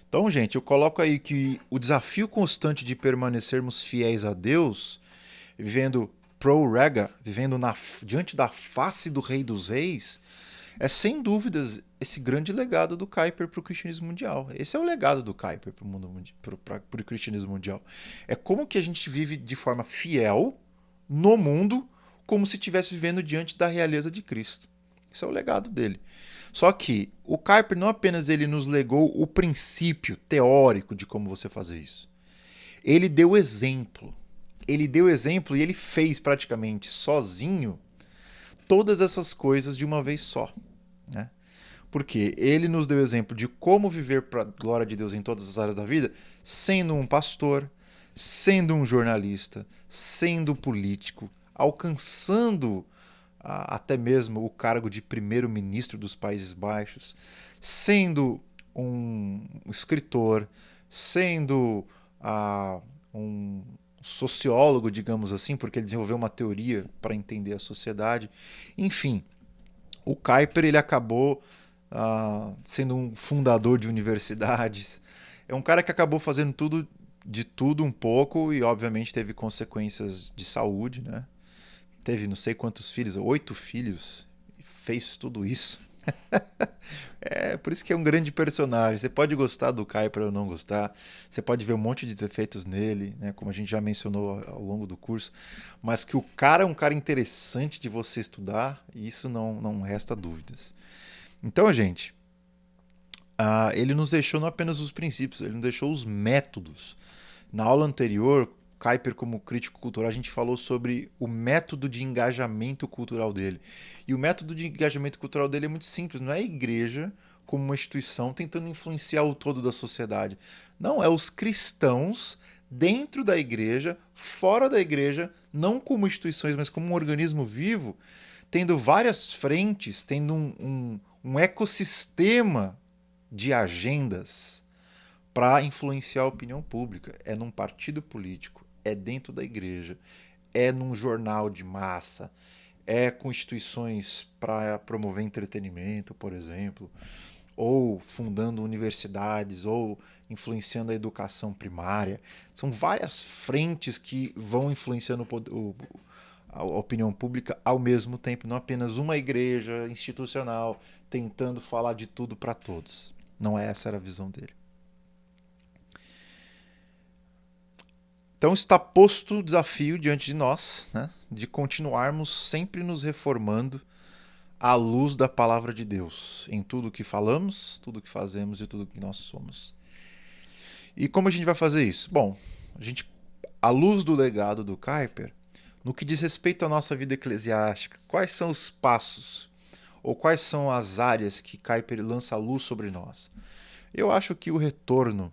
Então, gente, eu coloco aí que o desafio constante de permanecermos fiéis a Deus, vivendo pro-rega, vivendo diante da face do Rei dos Reis, é sem dúvidas esse grande legado do Kuyper para o cristianismo mundial. Esse é o legado do Kuyper para o cristianismo mundial. É como que a gente vive de forma fiel no mundo, como se estivesse vivendo diante da realeza de Cristo. Esse é o legado dele. Só que o Kuyper não apenas ele nos legou o princípio teórico de como você fazer isso. Ele deu exemplo. Ele deu exemplo e ele fez praticamente sozinho todas essas coisas de uma vez só, né? Porque ele nos deu exemplo de como viver para a glória de Deus em todas as áreas da vida, sendo um pastor, sendo um jornalista, sendo político, alcançando até mesmo o cargo de primeiro-ministro dos Países Baixos, sendo um escritor, sendo um sociólogo, digamos assim, porque ele desenvolveu uma teoria para entender a sociedade. Enfim, o Kuyper ele acabou sendo um fundador de universidades. É um cara que acabou fazendo de tudo um pouco e, obviamente, teve consequências de saúde, né? Teve não sei quantos filhos, 8 filhos, e fez tudo isso. É por isso que é um grande personagem. Você pode gostar do Kuyper ou não gostar, você pode ver um monte de defeitos nele, né, como a gente já mencionou ao longo do curso, mas que o cara é um cara interessante de você estudar, e isso não resta dúvidas. Então, gente, ele nos deixou não apenas os princípios, ele nos deixou os métodos. Na aula anterior, Kuyper, como crítico cultural, a gente falou sobre o método de engajamento cultural dele. E o método de engajamento cultural dele é muito simples, não é a igreja como uma instituição tentando influenciar o todo da sociedade. Não, é os cristãos dentro da igreja, fora da igreja, não como instituições, mas como um organismo vivo, tendo várias frentes, tendo um ecossistema de agendas para influenciar a opinião pública. É num partido político, é dentro da igreja, é num jornal de massa, é com instituições para promover entretenimento, por exemplo, ou fundando universidades, ou influenciando a educação primária. São várias frentes que vão influenciando a opinião pública ao mesmo tempo, não apenas uma igreja institucional tentando falar de tudo para todos. Não é essa era a visão dele. Então está posto o desafio diante de nós, né, de continuarmos sempre nos reformando à luz da palavra de Deus, em tudo que falamos, tudo que fazemos e tudo que nós somos. E como a gente vai fazer isso? Bom, à luz do legado do Kuyper, no que diz respeito à nossa vida eclesiástica, quais são os passos ou quais são as áreas que Kuyper lança a luz sobre nós? Eu acho que o retorno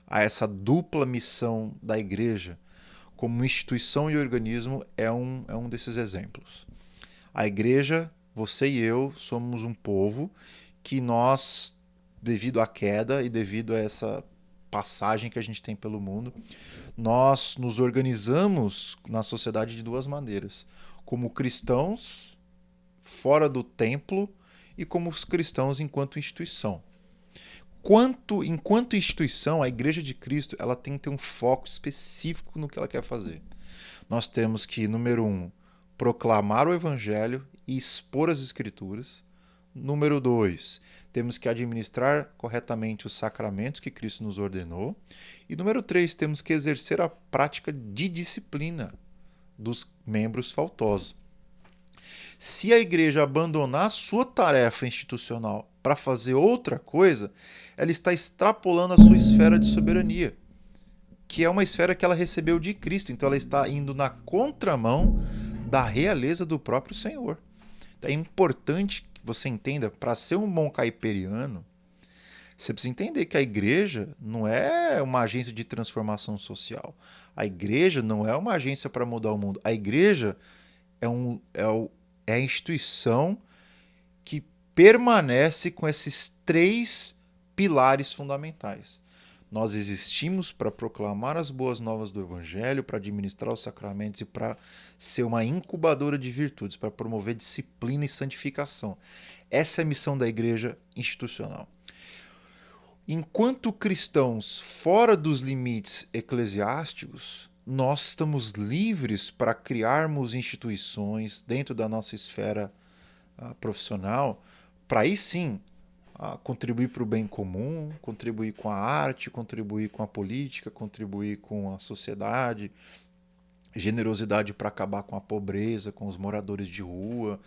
a essa dupla missão da igreja como instituição e organismo é um desses exemplos. A igreja, você e eu, somos um povo que nós, devido à queda e devido a essa passagem que a gente tem pelo mundo, nós nos organizamos na sociedade de duas maneiras. Como cristãos fora do templo e como os cristãos enquanto instituição. Enquanto instituição, a Igreja de Cristo ela tem que ter um foco específico no que ela quer fazer. Nós temos que, número 1, proclamar o evangelho e expor as escrituras. Número 2, temos que administrar corretamente os sacramentos que Cristo nos ordenou. E número 3, temos que exercer a prática de disciplina dos membros faltosos. Se a igreja abandonar a sua tarefa institucional para fazer outra coisa, ela está extrapolando a sua esfera de soberania, que é uma esfera que ela recebeu de Cristo. Então ela está indo na contramão da realeza do próprio Senhor. Então é importante que você entenda, para ser um bom caiperiano, você precisa entender que a igreja não é uma agência de transformação social. A igreja não é uma agência para mudar o mundo. A igreja é a instituição que permanece com esses 3 pilares fundamentais. Nós existimos para proclamar as boas novas do Evangelho, para administrar os sacramentos e para ser uma incubadora de virtudes, para promover disciplina e santificação. Essa é a missão da igreja institucional. Enquanto cristãos fora dos limites eclesiásticos, nós estamos livres para criarmos instituições dentro da nossa esfera profissional, para aí sim contribuir para o bem comum, contribuir com a arte, contribuir com a política, contribuir com a sociedade, generosidade para acabar com a pobreza, com os moradores de rua.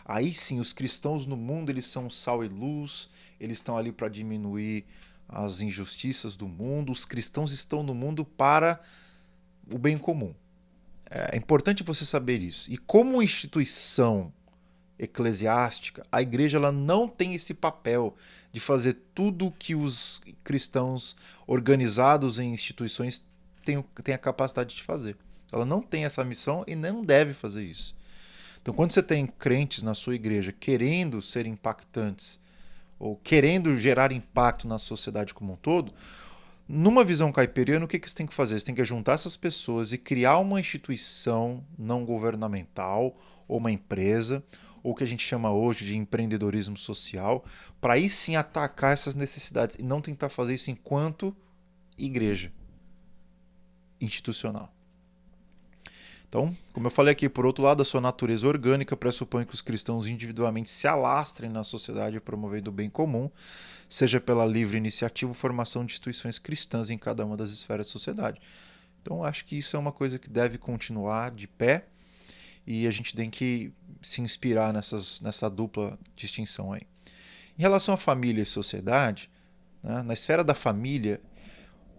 Aí sim, os cristãos no mundo, eles são sal e luz, eles estão ali para diminuir as injustiças do mundo. Os cristãos estão no mundo para o bem comum. É importante você saber isso. E como instituição eclesiástica, a igreja ela não tem esse papel de fazer tudo o que os cristãos organizados em instituições têm a capacidade de fazer. Ela não tem essa missão e não deve fazer isso. Então, quando você tem crentes na sua igreja querendo ser impactantes ou querendo gerar impacto na sociedade como um todo, numa visão caipiriana, o que você tem que fazer? Você tem que juntar essas pessoas e criar uma instituição não governamental ou uma empresa, ou o que a gente chama hoje de empreendedorismo social, para aí sim atacar essas necessidades e não tentar fazer isso enquanto igreja institucional. Então, como eu falei aqui, por outro lado, a sua natureza orgânica pressupõe que os cristãos individualmente se alastrem na sociedade promovendo o bem comum, seja pela livre iniciativa ou formação de instituições cristãs em cada uma das esferas da sociedade. Então, acho que isso é uma coisa que deve continuar de pé e a gente tem que se inspirar nessa dupla distinção aí. Em relação à família e sociedade, né, na esfera da família,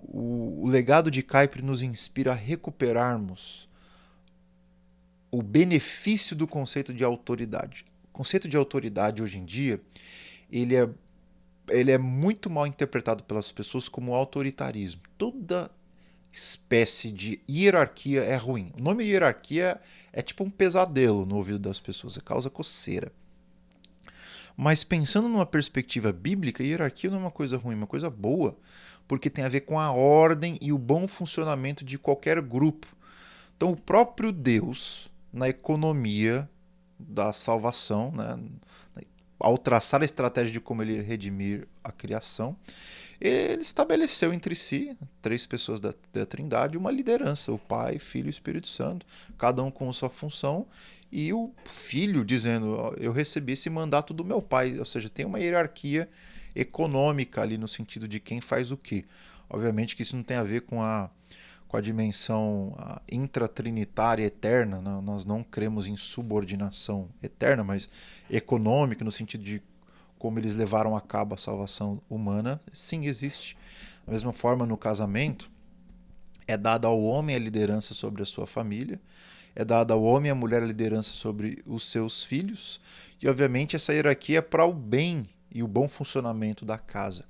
o legado de Kuyper nos inspira a recuperarmos o benefício do conceito de autoridade. O conceito de autoridade hoje em dia, ele é muito mal interpretado pelas pessoas como autoritarismo. Toda espécie de hierarquia é ruim. O nome hierarquia é tipo um pesadelo no ouvido das pessoas, causa coceira. Mas pensando numa perspectiva bíblica, hierarquia não é uma coisa ruim, é uma coisa boa, porque tem a ver com a ordem e o bom funcionamento de qualquer grupo. Então o próprio Deus, na economia da salvação, né, ao traçar a estratégia de como ele redimir a criação, ele estabeleceu entre si, 3 pessoas da Trindade, uma liderança, o Pai, Filho e Espírito Santo, cada um com sua função, e o Filho dizendo, eu recebi esse mandato do meu Pai, ou seja, tem uma hierarquia econômica ali no sentido de quem faz o quê. Obviamente que isso não tem a ver com a dimensão intratrinitária eterna, né? Nós não cremos em subordinação eterna, mas econômica, no sentido de como eles levaram a cabo a salvação humana, sim, existe. Da mesma forma, no casamento, é dada ao homem a liderança sobre a sua família, é dada ao homem e à mulher a liderança sobre os seus filhos, e obviamente essa hierarquia é para o bem e o bom funcionamento da casa.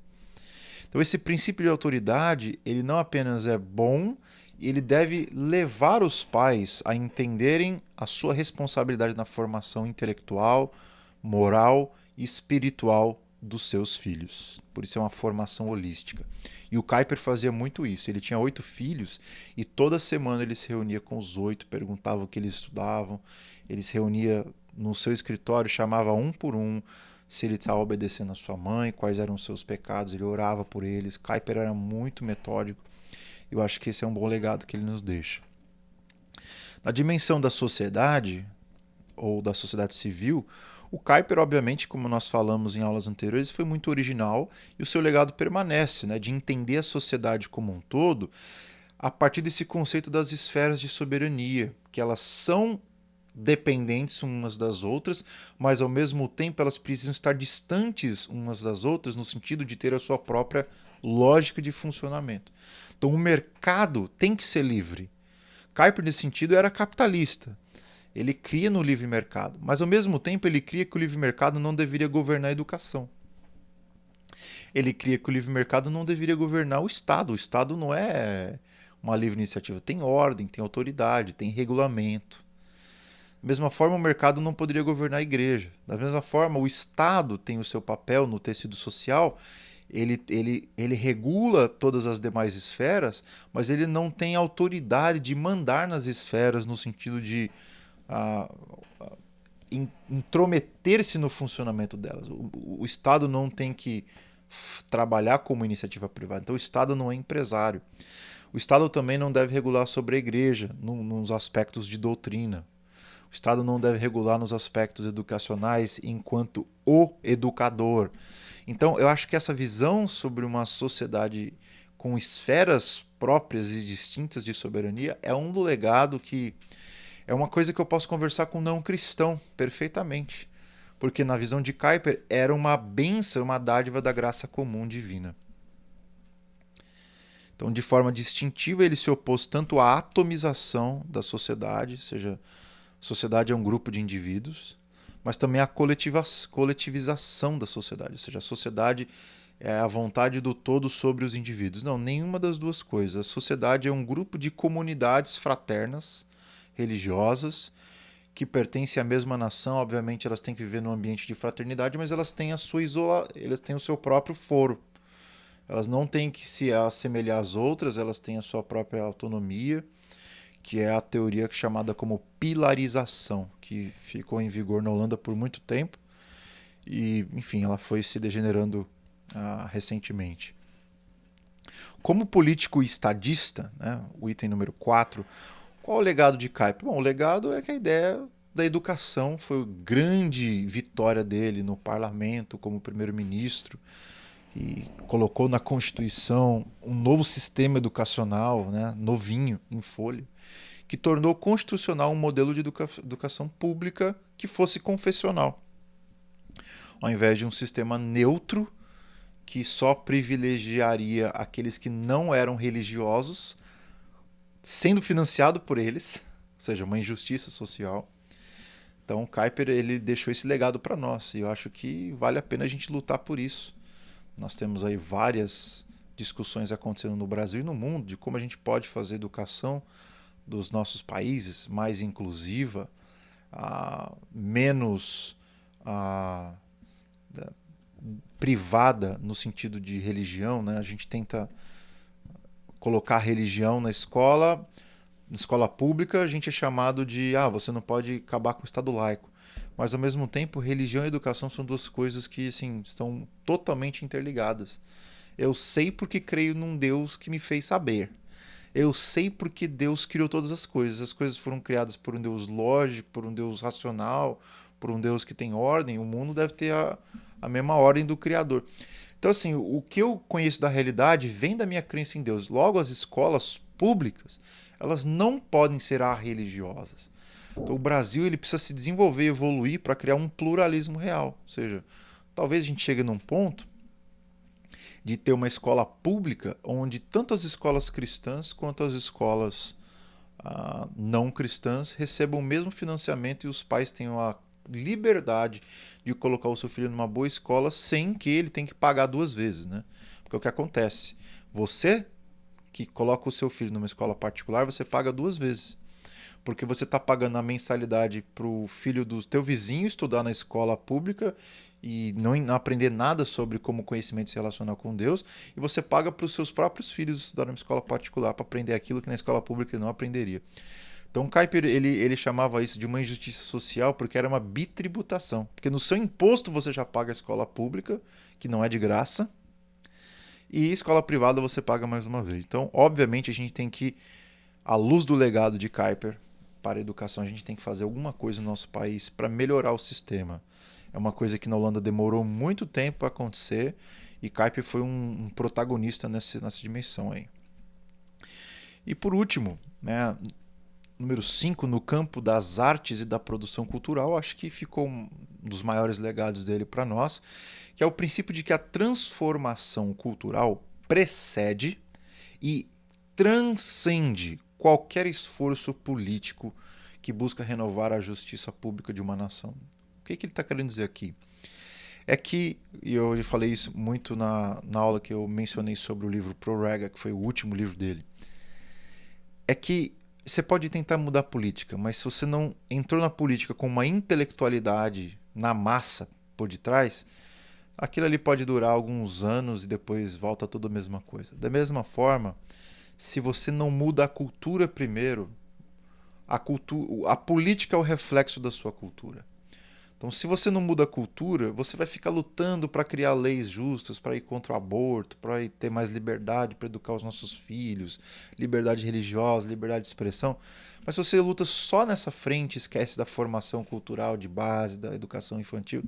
Então esse princípio de autoridade, ele não apenas é bom, ele deve levar os pais a entenderem a sua responsabilidade na formação intelectual, moral e espiritual dos seus filhos. Por isso é uma formação holística. E o Kuyper fazia muito isso. Ele tinha 8 filhos e toda semana ele se reunia com os 8, perguntava o que eles estudavam, ele se reunia no seu escritório, chamava um por um, se ele estava obedecendo a sua mãe, quais eram os seus pecados, ele orava por eles. Kuyper era muito metódico. Eu acho que esse é um bom legado que ele nos deixa. Na dimensão da sociedade, ou da sociedade civil, o Kuyper, obviamente, como nós falamos em aulas anteriores, foi muito original e o seu legado permanece, né, de entender a sociedade como um todo a partir desse conceito das esferas de soberania, que elas são dependentes umas das outras, mas ao mesmo tempo elas precisam estar distantes umas das outras no sentido de ter a sua própria lógica de funcionamento. Então o mercado tem que ser livre. Kuyper, nesse sentido, era capitalista. Ele cria no livre mercado, mas ao mesmo tempo ele cria que o livre mercado não deveria governar a educação. Ele cria que o livre mercado não deveria governar o Estado. O Estado não é uma livre iniciativa. Tem ordem, tem autoridade, tem regulamento. Da mesma forma, o mercado não poderia governar a igreja. Da mesma forma, o Estado tem o seu papel no tecido social. Ele regula todas as demais esferas, mas ele não tem autoridade de mandar nas esferas no sentido de intrometer-se no funcionamento delas. O Estado não tem que trabalhar como iniciativa privada. Então, o Estado não é empresário. O Estado também não deve regular sobre a igreja nos aspectos de doutrina. O Estado não deve regular nos aspectos educacionais enquanto o educador. Então, eu acho que essa visão sobre uma sociedade com esferas próprias e distintas de soberania é um legado que é uma coisa que eu posso conversar com um não cristão perfeitamente. Porque na visão de Kuyper era uma bênção, uma dádiva da graça comum divina. Então, de forma distintiva, ele se opôs tanto à atomização da sociedade, ou seja, a sociedade é um grupo de indivíduos, mas também à coletivização da sociedade, ou seja, a sociedade é a vontade do todo sobre os indivíduos. Não, nenhuma das duas coisas. A sociedade é um grupo de comunidades fraternas, religiosas, que pertencem à mesma nação. Obviamente, elas têm que viver num ambiente de fraternidade, mas elas têm elas têm o seu próprio foro. Elas não têm que se assemelhar às outras, elas têm a sua própria autonomia, que é a teoria chamada como pilarização, que ficou em vigor na Holanda por muito tempo e, enfim, ela foi se degenerando recentemente. Como político estadista, né, o item número 4, qual o legado de Kuyper? Bom, o legado é que a ideia da educação foi a grande vitória dele no parlamento como primeiro-ministro, e colocou na Constituição um novo sistema educacional, né, novinho, em folha, que tornou constitucional um modelo de educação pública que fosse confessional, ao invés de um sistema neutro que só privilegiaria aqueles que não eram religiosos, sendo financiado por eles, ou seja, uma injustiça social. Então, Kuyper ele deixou esse legado para nós e eu acho que vale a pena a gente lutar por isso. Nós temos aí várias discussões acontecendo no Brasil e no mundo de como a gente pode fazer a educação dos nossos países mais inclusiva, menos privada no sentido de religião, né? A gente tenta colocar religião na escola pública, a gente é chamado de você não pode acabar com o Estado laico. Mas ao mesmo tempo, religião e educação são duas coisas que assim, estão totalmente interligadas. Eu sei porque creio num Deus que me fez saber. Eu sei porque Deus criou todas as coisas. As coisas foram criadas por um Deus lógico, por um Deus racional, por um Deus que tem ordem. O mundo deve ter a mesma ordem do Criador. Então, assim, o que eu conheço da realidade vem da minha crença em Deus. Logo, as escolas públicas, elas não podem ser arreligiosas. Então, o Brasil ele precisa se desenvolver e evoluir para criar um pluralismo real. Ou seja, talvez a gente chegue num ponto de ter uma escola pública onde tanto as escolas cristãs quanto as escolas não cristãs recebam o mesmo financiamento e os pais tenham a liberdade de colocar o seu filho numa boa escola sem que ele tenha que pagar duas vezes, né? Porque o que acontece? Você que coloca o seu filho numa escola particular, você paga duas vezes. Porque você está pagando a mensalidade para o filho do teu vizinho estudar na escola pública e não aprender nada sobre como o conhecimento se relaciona com Deus, e você paga para os seus próprios filhos estudar numa escola particular para aprender aquilo que na escola pública ele não aprenderia. Então Kuyper ele chamava isso de uma injustiça social porque era uma bitributação. Porque no seu imposto você já paga a escola pública, que não é de graça, e escola privada você paga mais uma vez. Então, obviamente, a gente tem que, à luz do legado de Kuyper, para a educação. A gente tem que fazer alguma coisa no nosso país para melhorar o sistema. É uma coisa que na Holanda demorou muito tempo para acontecer e Kuyper foi um protagonista nessa dimensão aí. E por último, né, número 5, no campo das artes e da produção cultural, acho que ficou um dos maiores legados dele para nós, que é o princípio de que a transformação cultural precede e transcende qualquer esforço político que busca renovar a justiça pública de uma nação. O que ele está querendo dizer aqui? É que, e eu já falei isso muito na aula que eu mencionei sobre o livro Prorega, que foi o último livro dele, é que você pode tentar mudar a política, mas se você não entrou na política com uma intelectualidade na massa por detrás, aquilo ali pode durar alguns anos e depois volta tudo a mesma coisa. Da mesma forma, se você não muda a cultura primeiro, a política é o reflexo da sua cultura. Então, se você não muda a cultura, você vai ficar lutando para criar leis justas, para ir contra o aborto, para ter mais liberdade para educar os nossos filhos, liberdade religiosa, liberdade de expressão. Mas se você luta só nessa frente, esquece da formação cultural de base, da educação infantil,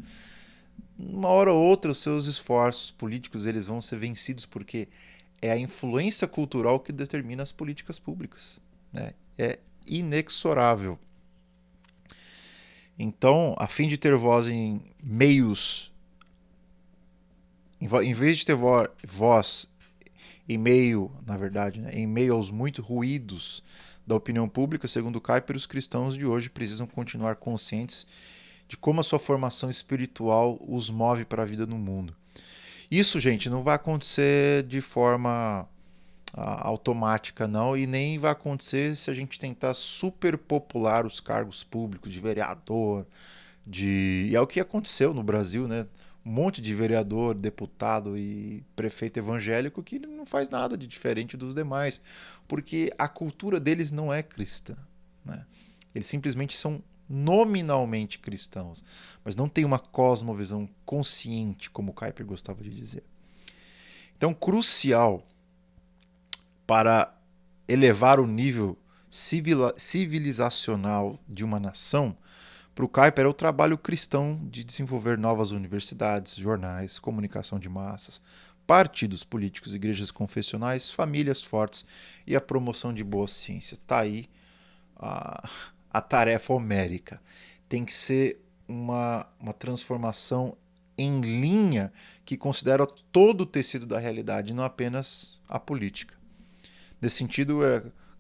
uma hora ou outra os seus esforços políticos eles vão ser vencidos, porque é a influência cultural que determina as políticas públicas, né? É inexorável. Então, a fim de ter voz em meios, em vez de ter voz em meio, na verdade, né, em meio aos muitos ruídos da opinião pública, segundo Kuyper, os cristãos de hoje precisam continuar conscientes de como a sua formação espiritual os move para a vida no mundo. Isso, gente, não vai acontecer de forma automática, não, e nem vai acontecer se a gente tentar superpopular os cargos públicos de vereador, e é o que aconteceu no Brasil, né? Um monte de vereador, deputado e prefeito evangélico que não faz nada de diferente dos demais, porque a cultura deles não é cristã, né? Eles simplesmente são nominalmente cristãos, mas não tem uma cosmovisão consciente, como o Kuyper gostava de dizer. Então, crucial para elevar o nível civilizacional de uma nação, para o Kuyper é o trabalho cristão de desenvolver novas universidades, jornais, comunicação de massas, partidos políticos, igrejas confessionais, famílias fortes e a promoção de boa ciência. Está aí a tarefa homérica. Tem que ser uma transformação em linha que considera todo o tecido da realidade, não apenas a política. Nesse sentido,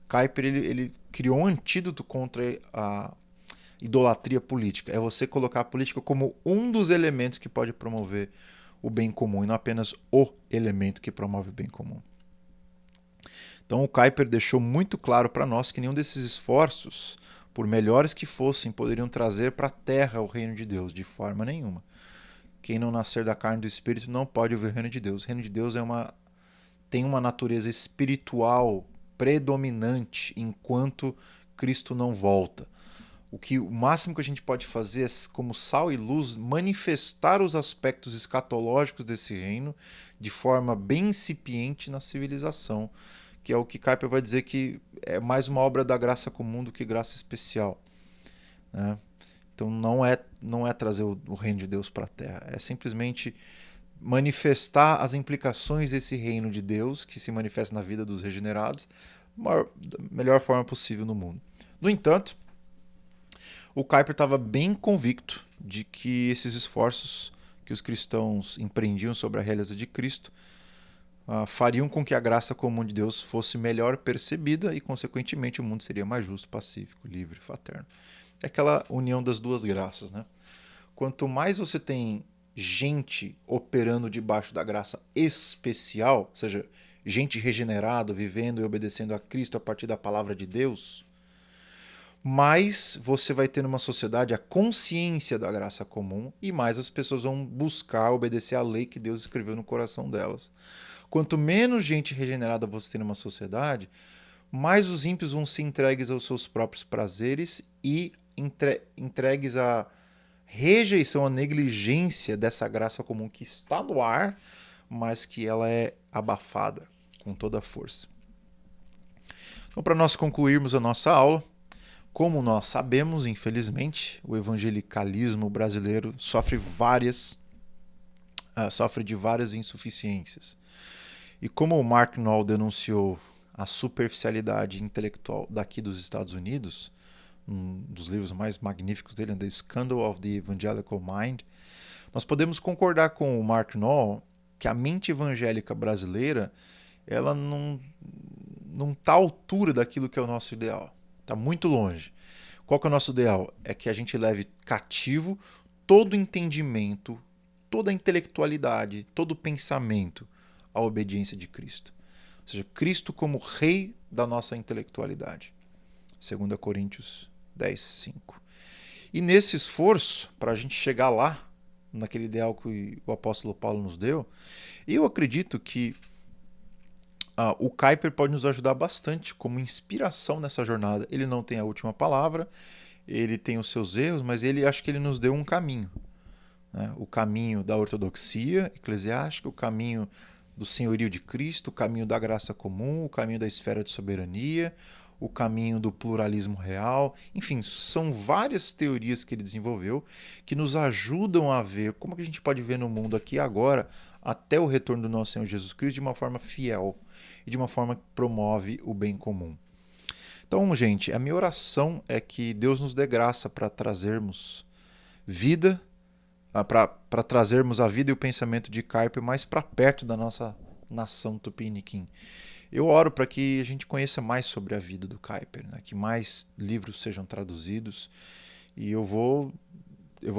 Kuyper ele criou um antídoto contra a idolatria política. É você colocar a política como um dos elementos que pode promover o bem comum e não apenas o elemento que promove o bem comum. Então o Kuyper deixou muito claro para nós que nenhum desses esforços, por melhores que fossem, poderiam trazer para a terra o reino de Deus, de forma nenhuma. Quem não nascer da carne e do espírito não pode ver o reino de Deus. O reino de Deus tem uma natureza espiritual predominante enquanto Cristo não volta. O máximo que a gente pode fazer é, como sal e luz, manifestar os aspectos escatológicos desse reino de forma bem incipiente na civilização, que é o que Kuyper vai dizer que é mais uma obra da graça comum do que graça especial, né? Então não é trazer o reino de Deus para a terra, é simplesmente manifestar as implicações desse reino de Deus que se manifesta na vida dos regenerados da melhor forma possível no mundo. No entanto, o Kuyper estava bem convicto de que esses esforços que os cristãos empreendiam sobre a realeza de Cristo fariam com que a graça comum de Deus fosse melhor percebida e, consequentemente, o mundo seria mais justo, pacífico, livre, fraterno. É aquela união das duas graças, né? Quanto mais você tem gente operando debaixo da graça especial, ou seja, gente regenerada, vivendo e obedecendo a Cristo a partir da palavra de Deus, mais você vai ter numa sociedade a consciência da graça comum e mais as pessoas vão buscar obedecer à lei que Deus escreveu no coração delas. Quanto menos gente regenerada você tem numa sociedade, mais os ímpios vão ser entregues aos seus próprios prazeres e entregues à rejeição, à negligência dessa graça comum que está no ar, mas que ela é abafada com toda a força. Então, para nós concluirmos a nossa aula, Como nós sabemos, infelizmente, o evangelicalismo brasileiro sofre de várias insuficiências. E como o Mark Knoll denunciou a superficialidade intelectual daqui dos Estados Unidos, um dos livros mais magníficos dele, The Scandal of the Evangelical Mind, nós podemos concordar com o Mark Knoll que a mente evangélica brasileira ela não está à altura daquilo que é o nosso ideal. Está muito longe. Qual que é o nosso ideal? É que a gente leve cativo todo o entendimento, toda a intelectualidade, todo o pensamento à obediência de Cristo. Ou seja, Cristo como rei da nossa intelectualidade. 2 Coríntios 10, 5. E nesse esforço, para a gente chegar lá, naquele ideal que o apóstolo Paulo nos deu, eu acredito que o Kuyper pode nos ajudar bastante como inspiração nessa jornada. Ele não tem a última palavra, ele tem os seus erros, mas acho que ele nos deu um caminho. Né? O caminho da ortodoxia eclesiástica, o caminho do senhorio de Cristo, o caminho da graça comum, o caminho da esfera de soberania, o caminho do pluralismo real. Enfim, são várias teorias que ele desenvolveu que nos ajudam a ver como que a gente pode ver no mundo aqui e agora até o retorno do nosso Senhor Jesus Cristo de uma forma fiel e de uma forma que promove o bem comum. Então, gente, a minha oração é que Deus nos dê graça para trazermos vida, para trazermos a vida e o pensamento de Kuyper mais para perto da nossa nação tupiniquim. Eu oro para que a gente conheça mais sobre a vida do Kuyper, né? Que mais livros sejam traduzidos, e eu vou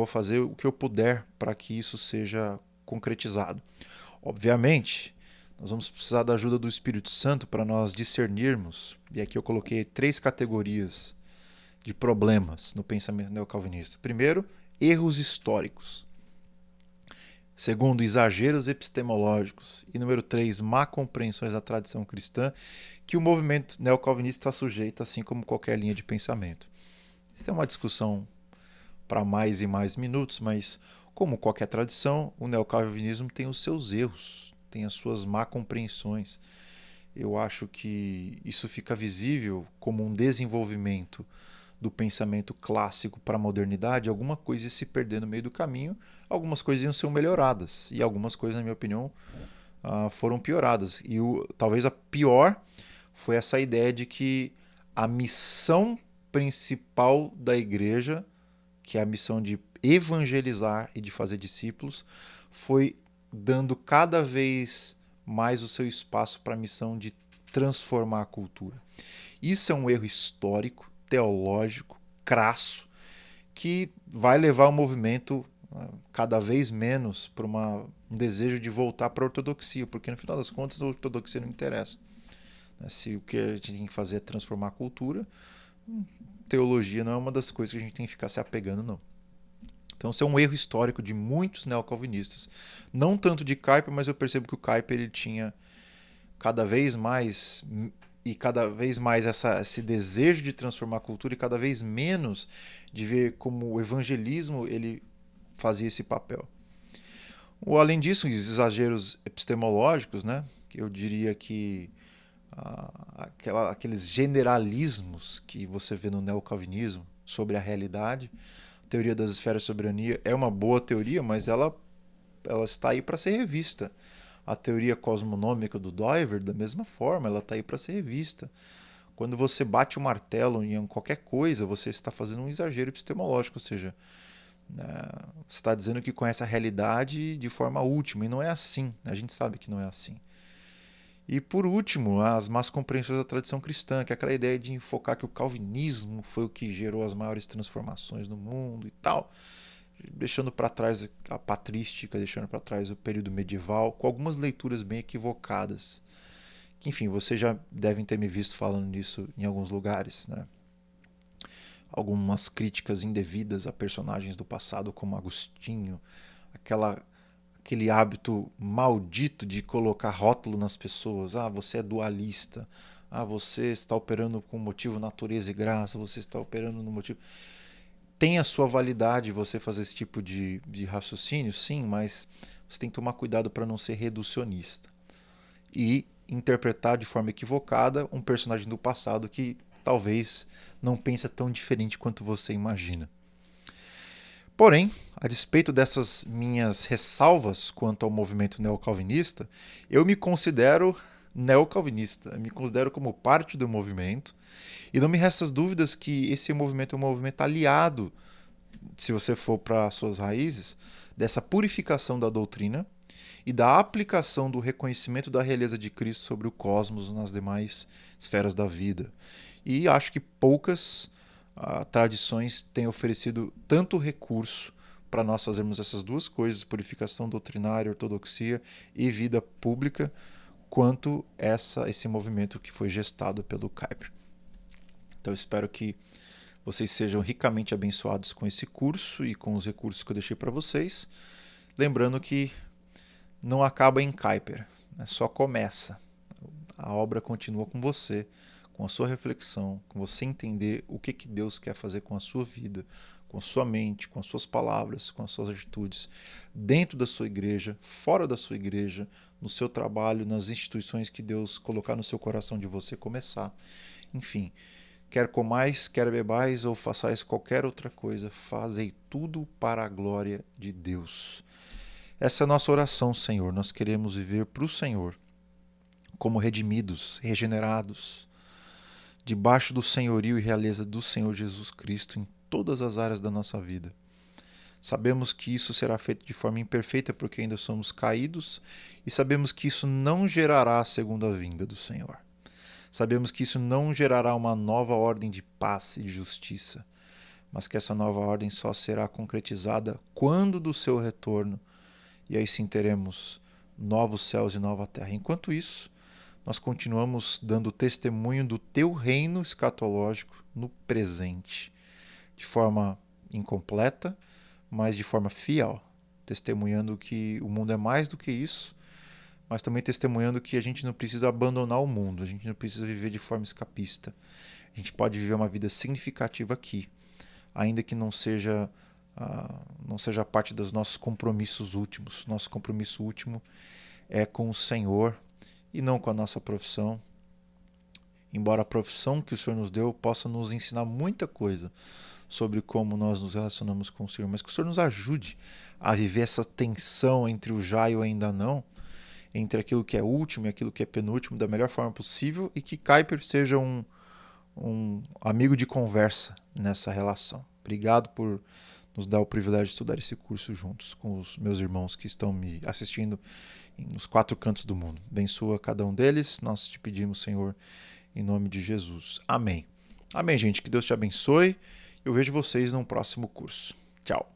fazer o que eu puder para que isso seja concretizado. Obviamente, nós vamos precisar da ajuda do Espírito Santo para nós discernirmos, e aqui eu coloquei 3 categorias de problemas no pensamento neocalvinista. Primeiro, erros históricos. Segundo, exageros epistemológicos. E número 3, má compreensões da tradição cristã, que o movimento neocalvinista está sujeito, assim como qualquer linha de pensamento. Isso é uma discussão para mais e mais minutos, mas como qualquer tradição, o neocalvinismo tem os seus erros, tem as suas má compreensões. Eu acho que isso fica visível como um desenvolvimento do pensamento clássico para a modernidade. Alguma coisa ia se perder no meio do caminho, algumas coisas iam ser melhoradas, e algumas coisas, na minha opinião, foram pioradas. E talvez a pior foi essa ideia de que a missão principal da igreja, que é a missão de evangelizar e de fazer discípulos, foi dando cada vez mais o seu espaço para a missão de transformar a cultura. Isso é um erro histórico, teológico, crasso, que vai levar o movimento cada vez menos para um desejo de voltar para a ortodoxia, porque no final das contas a ortodoxia não interessa. Se o que a gente tem que fazer é transformar a cultura, teologia não é uma das coisas que a gente tem que ficar se apegando, não. Então, isso é um erro histórico de muitos neocalvinistas. Não tanto de Kuyper, mas eu percebo que o Kuyper ele tinha cada vez mais esse desejo de transformar a cultura e cada vez menos de ver como o evangelismo ele fazia esse papel. Além disso, os exageros epistemológicos, né? Eu diria que aqueles generalismos que você vê no neocalvinismo sobre a realidade. A teoria das esferas de soberania é uma boa teoria, mas ela está aí para ser revista. A teoria cosmonômica do Doiver, da mesma forma, ela está aí para ser revista. Quando você bate o martelo em qualquer coisa, você está fazendo um exagero epistemológico, ou seja, você está dizendo que conhece a realidade de forma última, e não é assim. A gente sabe que não é assim. E por último, as más compreensões da tradição cristã, que é aquela ideia de enfocar que o calvinismo foi o que gerou as maiores transformações no mundo e tal, deixando para trás a patrística, deixando para trás o período medieval, com algumas leituras bem equivocadas. Que, enfim, vocês já devem ter me visto falando nisso em alguns lugares, né? Algumas críticas indevidas a personagens do passado, como Agostinho, aquele hábito maldito de colocar rótulo nas pessoas. Você é dualista. Você está operando com motivo natureza e graça. Você está operando no motivo... Tem a sua validade você fazer esse tipo de raciocínio, sim, mas você tem que tomar cuidado para não ser reducionista e interpretar de forma equivocada um personagem do passado que talvez não pense tão diferente quanto você imagina. Porém, a despeito dessas minhas ressalvas quanto ao movimento neocalvinista, eu me considero neocalvinista, me considero como parte do movimento, e não me resta dúvidas que esse movimento é um movimento aliado, se você for para suas raízes, dessa purificação da doutrina e da aplicação do reconhecimento da realeza de Cristo sobre o cosmos nas demais esferas da vida. E acho que poucas tradições têm oferecido tanto recurso para nós fazermos essas duas coisas, purificação doutrinária, ortodoxia e vida pública, quanto esse movimento que foi gestado pelo Kuyper. Então eu espero que vocês sejam ricamente abençoados com esse curso e com os recursos que eu deixei para vocês. Lembrando que não acaba em Kuyper, né? Só começa. A obra continua com você, com a sua reflexão, com você entender o que Deus quer fazer com a sua vida, com a sua mente, com as suas palavras, com as suas atitudes, dentro da sua igreja, fora da sua igreja, no seu trabalho, nas instituições que Deus colocar no seu coração de você começar. Enfim, quer comais, quer bebais ou façais qualquer outra coisa, fazei tudo para a glória de Deus. Essa é a nossa oração, Senhor. Nós queremos viver para o Senhor, como redimidos, regenerados, debaixo do senhorio e realeza do Senhor Jesus Cristo em todas as áreas da nossa vida. Sabemos que isso será feito de forma imperfeita porque ainda somos caídos e sabemos que isso não gerará a segunda vinda do Senhor. Sabemos que isso não gerará uma nova ordem de paz e de justiça, mas que essa nova ordem só será concretizada quando do seu retorno, e aí sim teremos novos céus e nova terra. Enquanto isso, nós continuamos dando testemunho do teu reino escatológico no presente, de forma incompleta, mas de forma fiel, testemunhando que o mundo é mais do que isso, mas também testemunhando que a gente não precisa abandonar o mundo, a gente não precisa viver de forma escapista. A gente pode viver uma vida significativa aqui, ainda que não seja parte dos nossos compromissos últimos. Nosso compromisso último é com o Senhor e não com a nossa profissão. Embora a profissão que o Senhor nos deu possa nos ensinar muita coisa sobre como nós nos relacionamos com o Senhor, mas que o Senhor nos ajude a viver essa tensão entre o já e o ainda não, entre aquilo que é último e aquilo que é penúltimo da melhor forma possível, e que Kuyper seja um amigo de conversa nessa relação. Obrigado por nos dar o privilégio de estudar esse curso juntos com os meus irmãos que estão me assistindo nos 4 cantos do mundo. Abençoa cada um deles, nós te pedimos, Senhor, em nome de Jesus. Amém. Amém, gente. Que Deus te abençoe. Eu vejo vocês no próximo curso. Tchau.